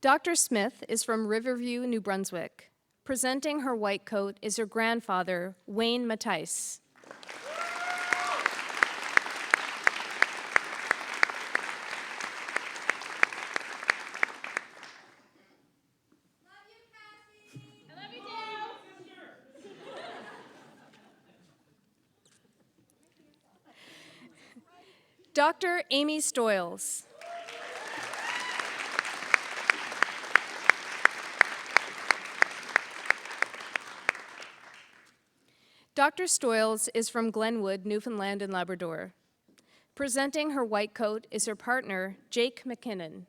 Speaker 5: Dr. Smith is from Riverview, New Brunswick. Presenting her white coat is her grandfather, Wayne Mattice. Dr. Amy Stoyles. Dr. Stoyles is from Glenwood, Newfoundland and Labrador. Presenting her white coat is her partner, Jake McKinnon.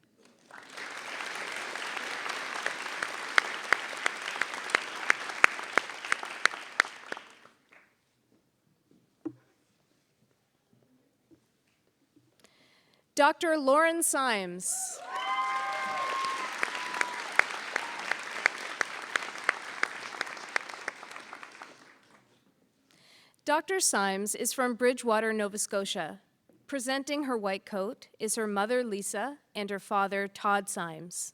Speaker 5: Dr. Lauren Symes. Dr. Symes is from Bridgewater, Nova Scotia. Presenting her white coat is her mother, Lisa, and her father, Todd Symes.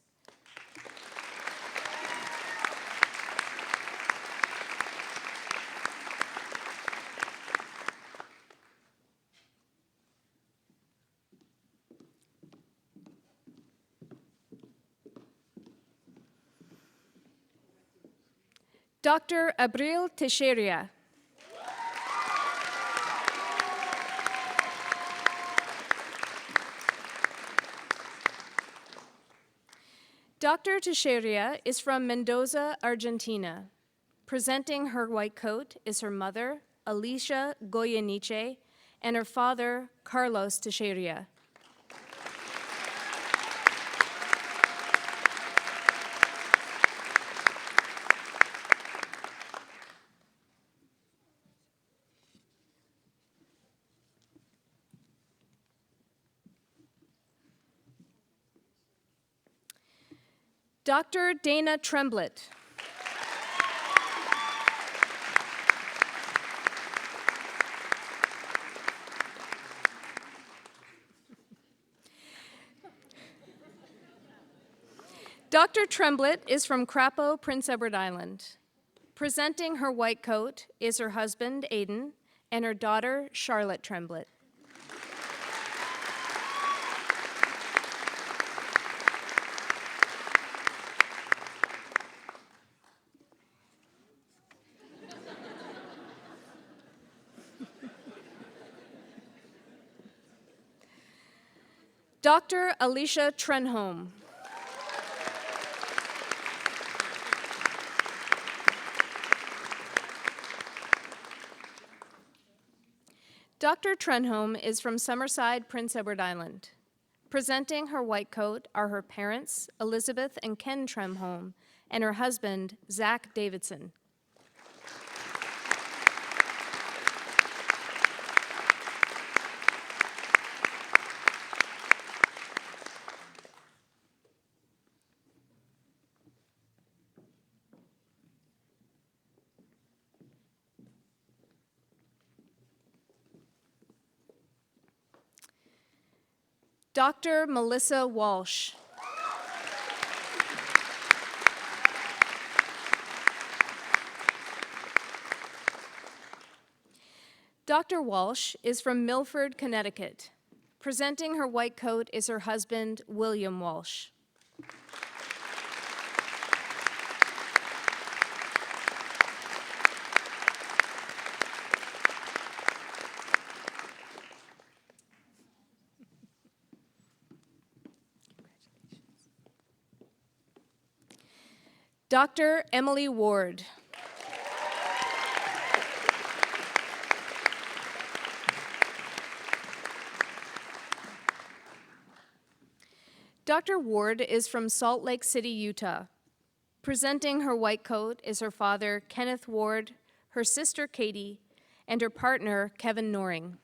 Speaker 5: Dr. Abril Teixeira. Dr. Teixeira is from Mendoza, Argentina. Presenting her white coat is her mother, Alicia Goyeniche, and her father, Carlos Teixeira. Dr. Dana Tremblett. Dr. Tremblett is from Crapo, Prince Edward Island. Presenting her white coat is her husband, Aidan, and her daughter, Charlotte Tremblett. Dr. Alicia Trenholm. Dr. Trenholm is from Summerside, Prince Edward Island. Presenting her white coat are her parents, Elizabeth and Ken Trenholm, and her husband, Zach Davidson. Dr. Melissa Walsh. Dr. Walsh is from Milford, Connecticut. Presenting her white coat is her husband, William Walsh. Dr. Emily Ward. Dr. Ward is from Salt Lake City, Utah. Presenting her white coat is her father, Kenneth Ward, her sister, Katie, and her partner, Kevin Noring.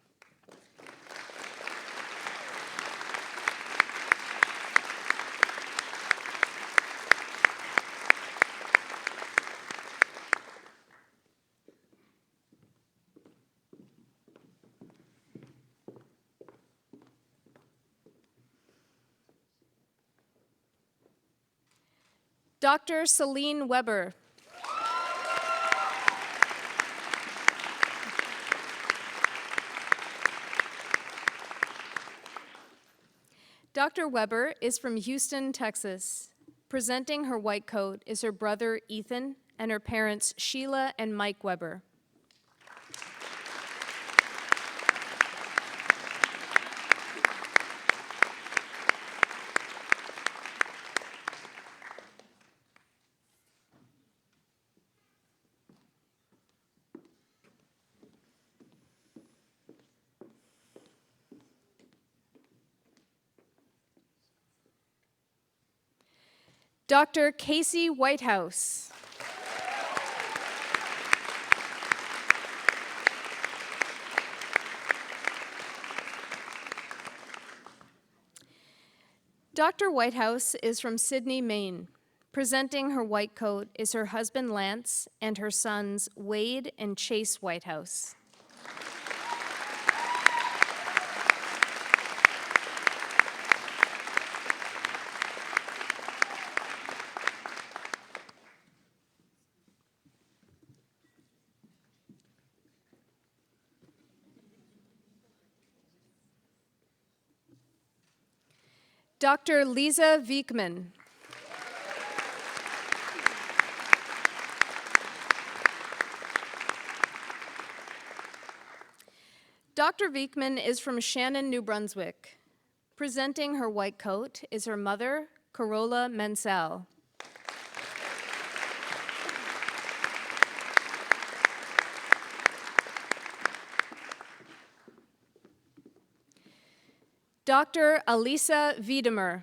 Speaker 5: Dr. Celine Weber. Dr. Weber is from Houston, Texas. Presenting her white coat is her brother, Ethan, and her parents, Sheila and Mike Weber. Dr. Casey Whitehouse. Dr. Whitehouse is from Sydney, Maine. Presenting her white coat is her husband, Lance, and her sons, Wade and Chase Whitehouse. Dr. Lisa Viekman. Dr. Viekman is from Shannon, New Brunswick. Presenting her white coat is her mother, Carola Mensal. Dr. Alisa Wiedemer.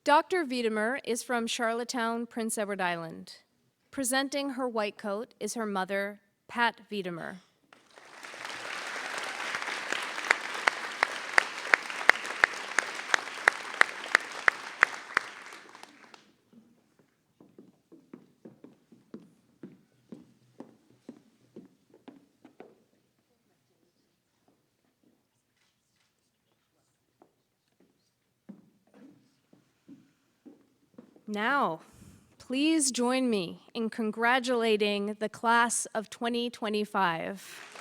Speaker 5: Dr. Wiedemer is from Charlottetown, Prince Edward Island. Presenting her white coat is her mother, Pat Wiedemer. Now, please join me in congratulating the class of 2025.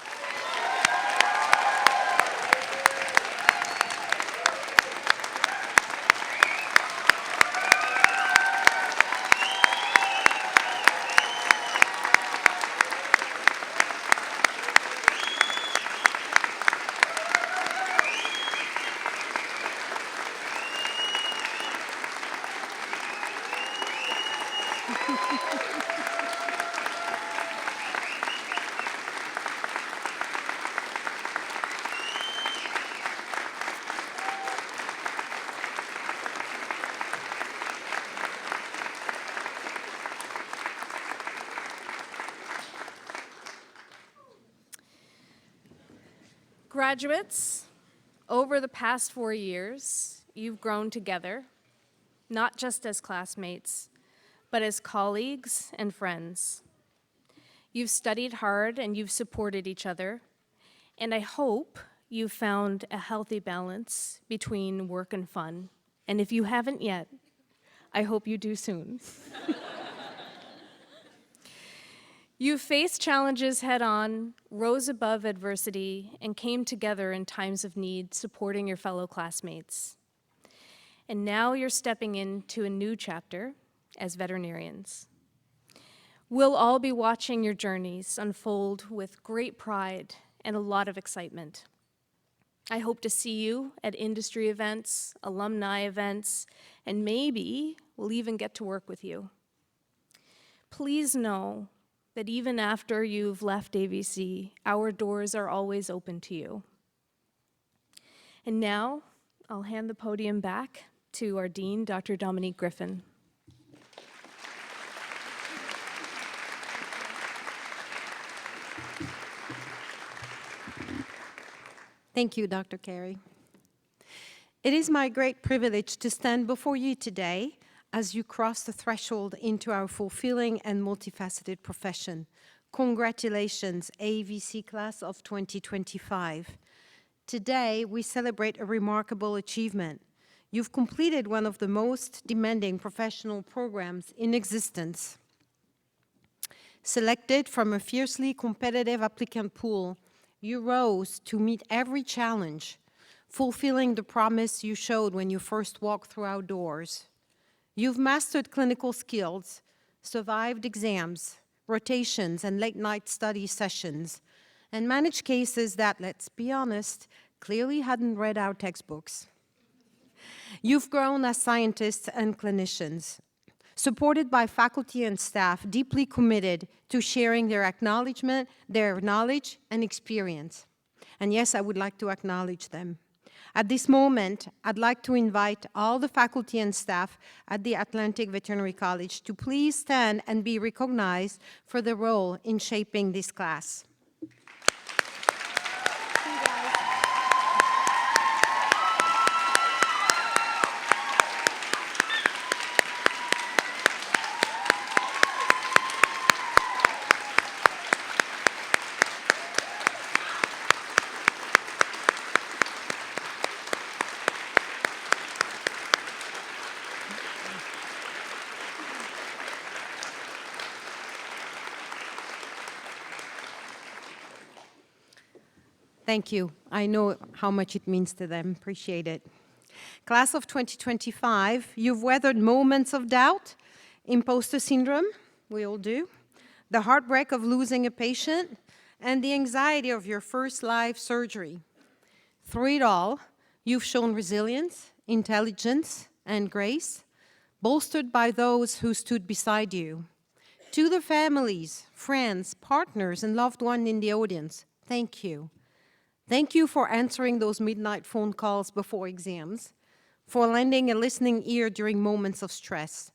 Speaker 5: Graduates, over the past 4 years, you've grown together, not just as classmates, but as colleagues and friends. You've studied hard and you've supported each other, and I hope you've found a healthy balance between work and fun. And if you haven't yet, I hope you do soon. You faced challenges head-on, rose above adversity, and came together in times of need, supporting your fellow classmates. And now you're stepping into a new chapter as veterinarians. We'll all be watching your journeys unfold with great pride and a lot of excitement. I hope to see you at industry events, alumni events, and maybe we'll even get to work with you. Please know that even after you've left AVC, our doors are always open to you. And now, I'll hand the podium back to our Dean, Dr. Dominique Griffin.
Speaker 1: Thank you, Dr. Carey. It is my great privilege to stand before you today as you cross the threshold into our fulfilling and multifaceted profession. Congratulations, AVC class of 2025. Today, we celebrate a remarkable achievement. You've completed one of the most demanding professional programs in existence. Selected from a fiercely competitive applicant pool, you rose to meet every challenge, fulfilling the promise you showed when you first walked through our doors. You've mastered clinical skills, survived exams, rotations, and late-night study sessions, and managed cases that, let's be honest, clearly hadn't read our textbooks. You've grown as scientists and clinicians, supported by faculty and staff deeply committed to sharing their acknowledgement, their knowledge, and experience. And yes, I would like to acknowledge them. At this moment, I'd like to invite all the faculty and staff at the Atlantic Veterinary College to please stand and be recognized for their role in shaping this class. Thank you. I know how much it means to them. Appreciate it. Class of 2025, you've weathered moments of doubt, imposter syndrome, we all do, the heartbreak of losing a patient, and the anxiety of your first live surgery. Through it all, you've shown resilience, intelligence, and grace, bolstered by those who stood beside you. To the families, friends, partners, and loved ones in the audience, thank you. Thank you for answering those midnight phone calls before exams, for lending a listening ear during moments of stress.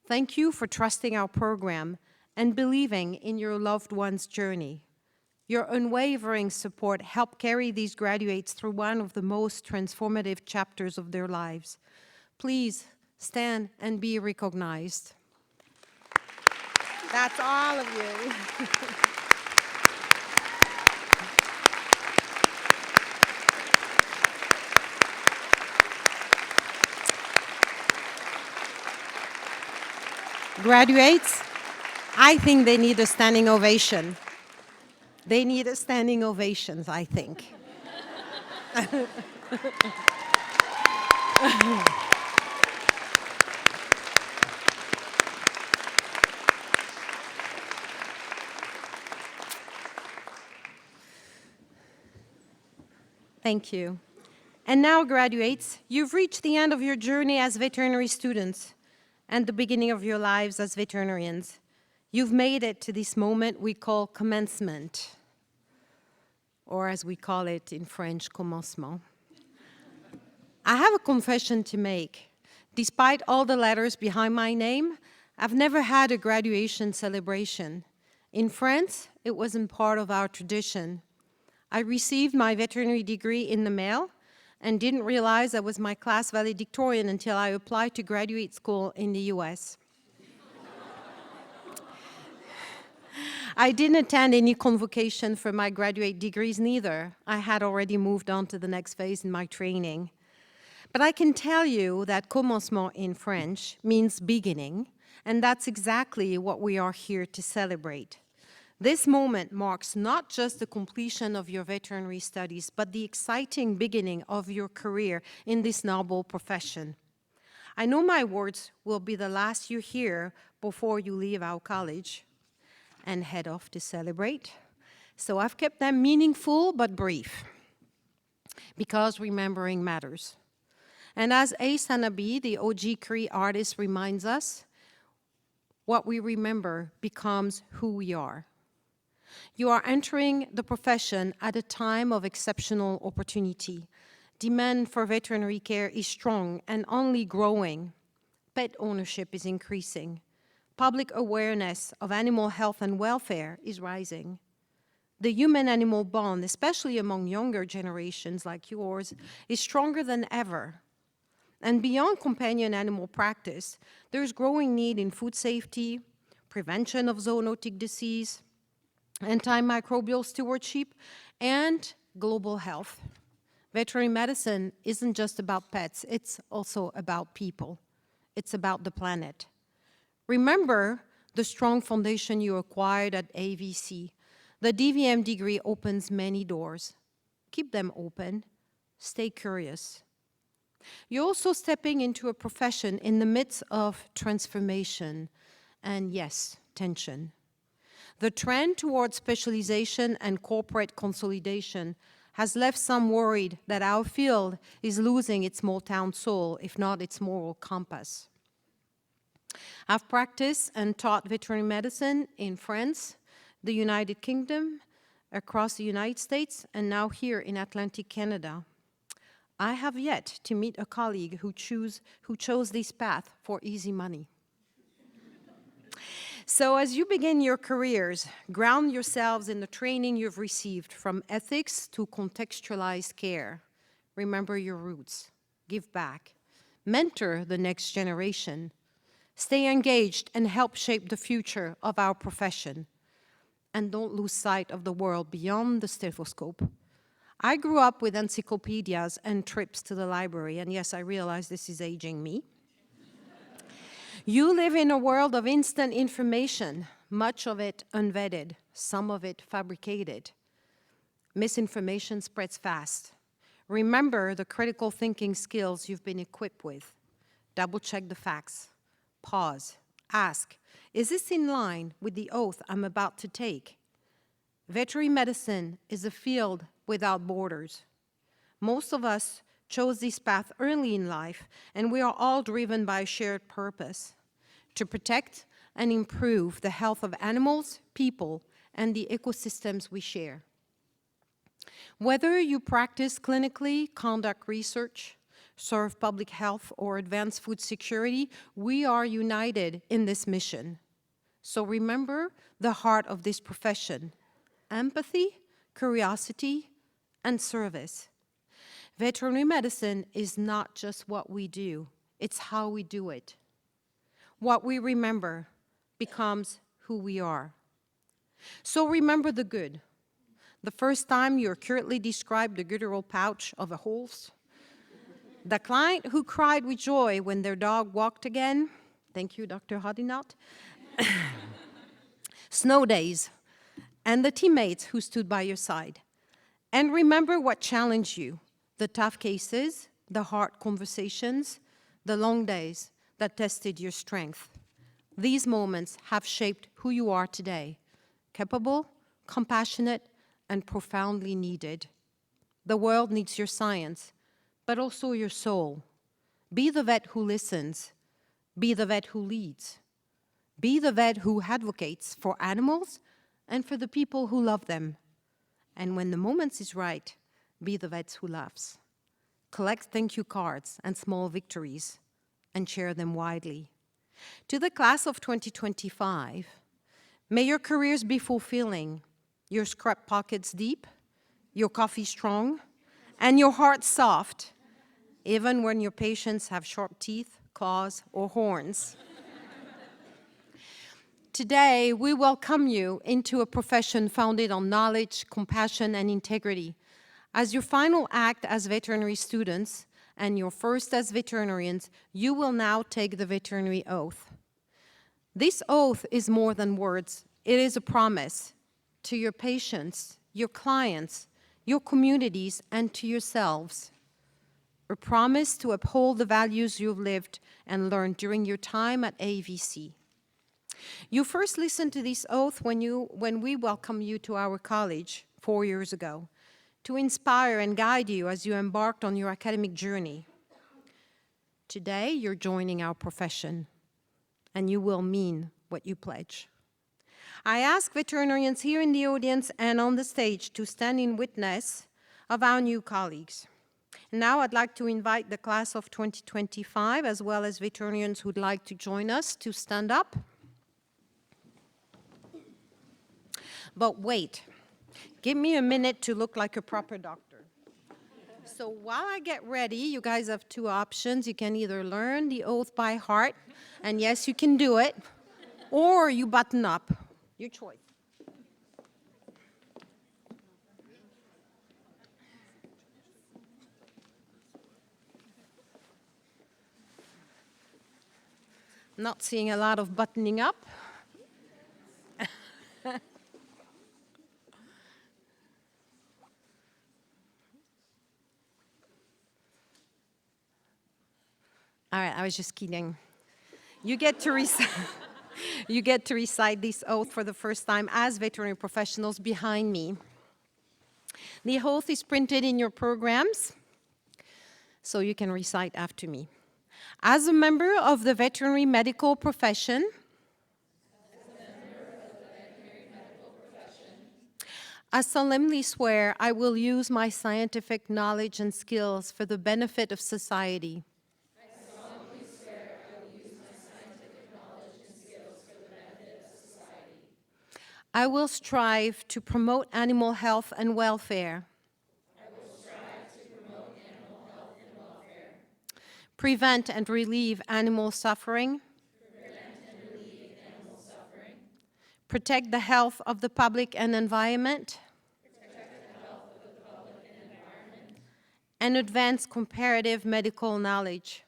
Speaker 1: Thank you for trusting our program and believing in your loved one's journey. Your unwavering support helped carry these graduates through one of the most transformative chapters of their lives. Please stand and be recognized. That's all of you. Graduates, I think they need a standing ovation. They need a standing ovations, I think. Thank you. And now, graduates, you've reached the end of your journey as veterinary students and the beginning of your lives as veterinarians. You've made it to this moment we call commencement, or as we call it in French, commencement. I have a confession to make. Despite all the letters behind my name, I've never had a graduation celebration. In France, it wasn't part of our tradition. I received my veterinary degree in the mail and didn't realize I was my class valedictorian until I applied to graduate school in the US. I didn't attend any convocation for my graduate degrees neither. I had already moved on to the next phase in my training. But I can tell you that commencement in French means beginning, and that's exactly what we are here to celebrate. This moment marks not just the completion of your veterinary studies, but the exciting beginning of your career in this noble profession. I know my words will be the last you hear before you leave our college and head off to celebrate. So I've kept them meaningful but brief, because remembering matters. And as A. Sanabi, the OG Cree artist, reminds us, what we remember becomes who we are. You are entering the profession at a time of exceptional opportunity. Demand for veterinary care is strong and only growing. Pet ownership is increasing. Public awareness of animal health and welfare is rising. The human-animal bond, especially among younger generations like yours, is stronger than ever. And beyond companion animal practice, there's growing need in food safety, prevention of zoonotic disease, antimicrobial stewardship, and global health. Veterinary medicine isn't just about pets, it's also about people. It's about the planet. Remember the strong foundation you acquired at AVC. The DVM degree opens many doors. Keep them open. Stay curious. You're also stepping into a profession in the midst of transformation and, yes, tension. The trend towards specialization and corporate consolidation has left some worried that our field is losing its small-town soul, if not its moral compass. I've practiced and taught veterinary medicine in France, the United Kingdom, across the United States, and now here in Atlantic Canada. I have yet to meet a colleague who chose this path for easy money. So as you begin your careers, ground yourselves in the training you've received, from ethics to contextualized care. Remember your roots. Give back. Mentor the next generation. Stay engaged and help shape the future of our profession. And don't lose sight of the world beyond the stethoscope. I grew up with encyclopedias and trips to the library, and yes, I realize this is aging me. You live in a world of instant information, much of it unvetted, some of it fabricated. Misinformation spreads fast. Remember the critical thinking skills you've been equipped with. Double-check the facts. Pause. Ask, is this in line with the oath I'm about to take? Veterinary medicine is a field without borders. Most of us chose this path early in life, and we are all driven by a shared purpose: to protect and improve the health of animals, people, and the ecosystems we share. Whether you practice clinically, conduct research, serve public health, or advance food security, we are united in this mission. So remember the heart of this profession: empathy, curiosity, and service. Veterinary medicine is not just what we do, it's how we do it. What we remember becomes who we are. So remember the good. The first time you accurately described the guttural pouch of a horse, the client who cried with joy when their dog walked again, Thank you, Dr. Hodinot. Snow days, and the teammates who stood by your side. And remember what challenged you, the tough cases, the hard conversations, the long days that tested your strength. These moments have shaped who you are today, capable, compassionate, and profoundly needed. The world needs your science, but also your soul. Be the vet who listens. Be the vet who leads. Be the vet who advocates for animals and for the people who love them. And when the moment is right, be the vet who laughs. Collect thank you cards and small victories and share them widely. To the class of 2025, may your careers be fulfilling, your scrap pockets deep, your coffee strong, and your heart soft, even when your patients have sharp teeth, claws, or horns. Today, we welcome you into a profession founded on knowledge, compassion, and integrity. As your final act as veterinary students and your first as veterinarians, you will now take the veterinary oath. This oath is more than words. It is a promise to your patients, your clients, your communities, and to yourselves. A promise to uphold the values you've lived and learned during your time at AVC. You first listened to this oath when we welcomed you to our college 4 years ago to inspire and guide you as you embarked on your academic journey. Today, you're joining our profession, and you will mean what you pledge. I ask veterinarians here in the audience and on the stage to stand in witness of our new colleagues. Now I'd like to invite the class of 2025, as well as veterinarians who'd like to join us, to stand up. But wait, give me a minute to look like a proper doctor. So while I get ready, you guys have two options. You can either learn the oath by heart, and yes, you can do it, or you button up. Your choice. Not seeing a lot of buttoning up. All right, I was just kidding. You get to recite this oath for the first time as veterinary professionals behind me. The oath is printed in your programs, so you can recite after me. As a member of the veterinary medical profession, I solemnly swear I will use my scientific knowledge and skills for the benefit of society. I will strive to promote animal health and welfare. Prevent and relieve animal suffering. Protect the health of the public and environment. And advance comparative medical knowledge.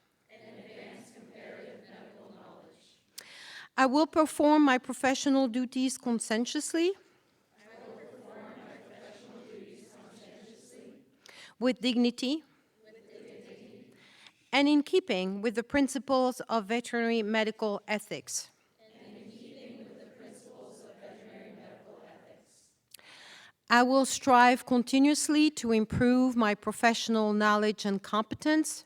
Speaker 1: I will perform my professional duties conscientiously. With dignity. And in keeping with the principles of veterinary medical ethics. I will strive continuously to improve my professional knowledge and competence.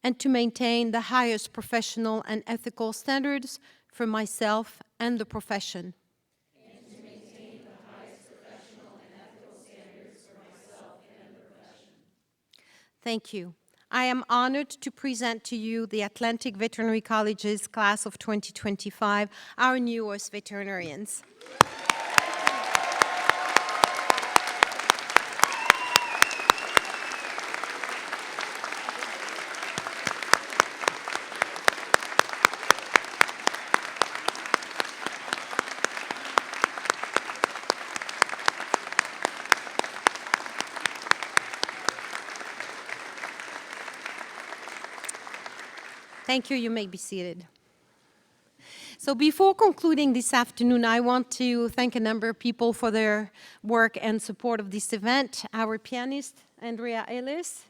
Speaker 1: And to maintain the highest professional and ethical standards for myself and the profession. Thank you. I am honored to present to you the Atlantic Veterinary College's class of 2025, our newest veterinarians. Thank you. You may be seated. So before concluding this afternoon, I want to thank a number of people for their work and support of this event. Our pianist, Andrea Ellis,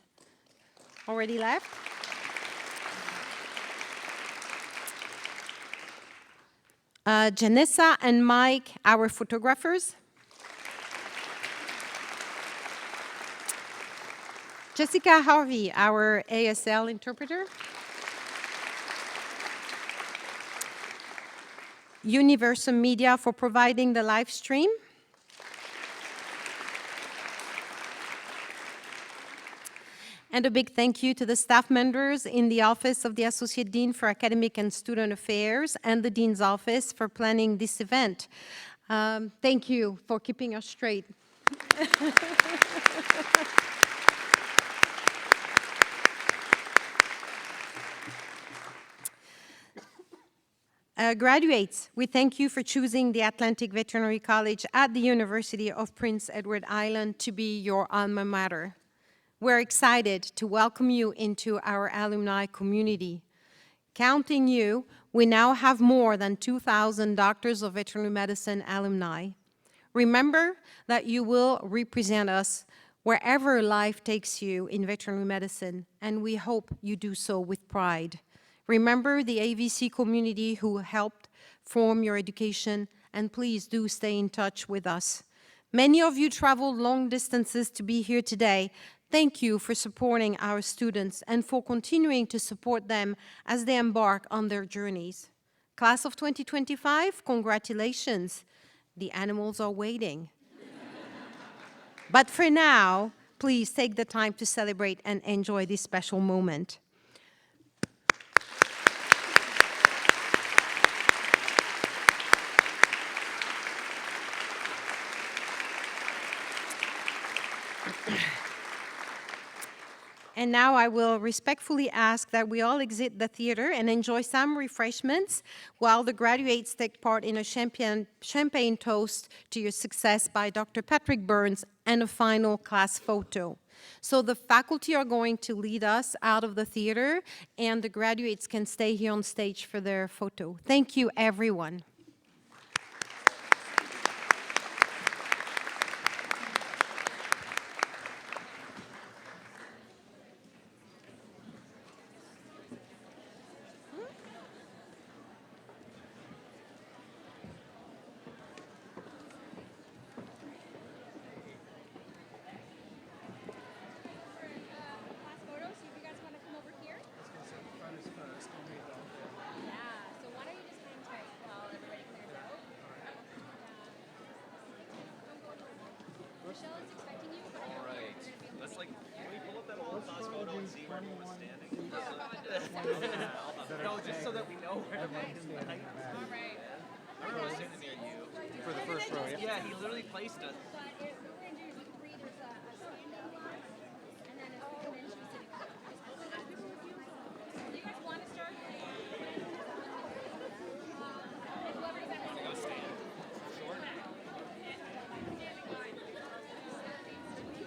Speaker 1: already left. Janessa and Mike, our photographers. Jessica Harvey, our ASL interpreter. Universal Media for providing the live stream. And a big thank you to the staff members in the Office of the Associate Dean for Academic and Student Affairs and the Dean's Office for planning this event. Thank you for keeping us straight. Graduates, we thank you for choosing the Atlantic Veterinary College at the University of Prince Edward Island to be your alma mater. We're excited to welcome you into our alumni community. Counting you, we now have more than 2,000 doctors of veterinary medicine alumni. Remember that you will represent us wherever life takes you in veterinary medicine, and we hope you do so with pride. Remember the AVC community who helped form your education, and please do stay in touch with us. Many of you traveled long distances to be here today. Thank you for supporting our students and for continuing to support them as they embark on their journeys. Class of 2025, congratulations. The animals are waiting. But for now, please take the time to celebrate and enjoy this special moment. And now I will respectfully ask that we all exit the theater and enjoy some refreshments while the graduates take part in a champagne toast to your success by Dr. Patrick Burns and a final class photo. So the faculty are going to lead us out of the theater, and the graduates can stay here on stage for their photo. Thank you, everyone.
Speaker 6: No, just so that we know where to put him tonight. All right. I remember sitting near you. For the first row, yeah. Yeah, he literally placed us.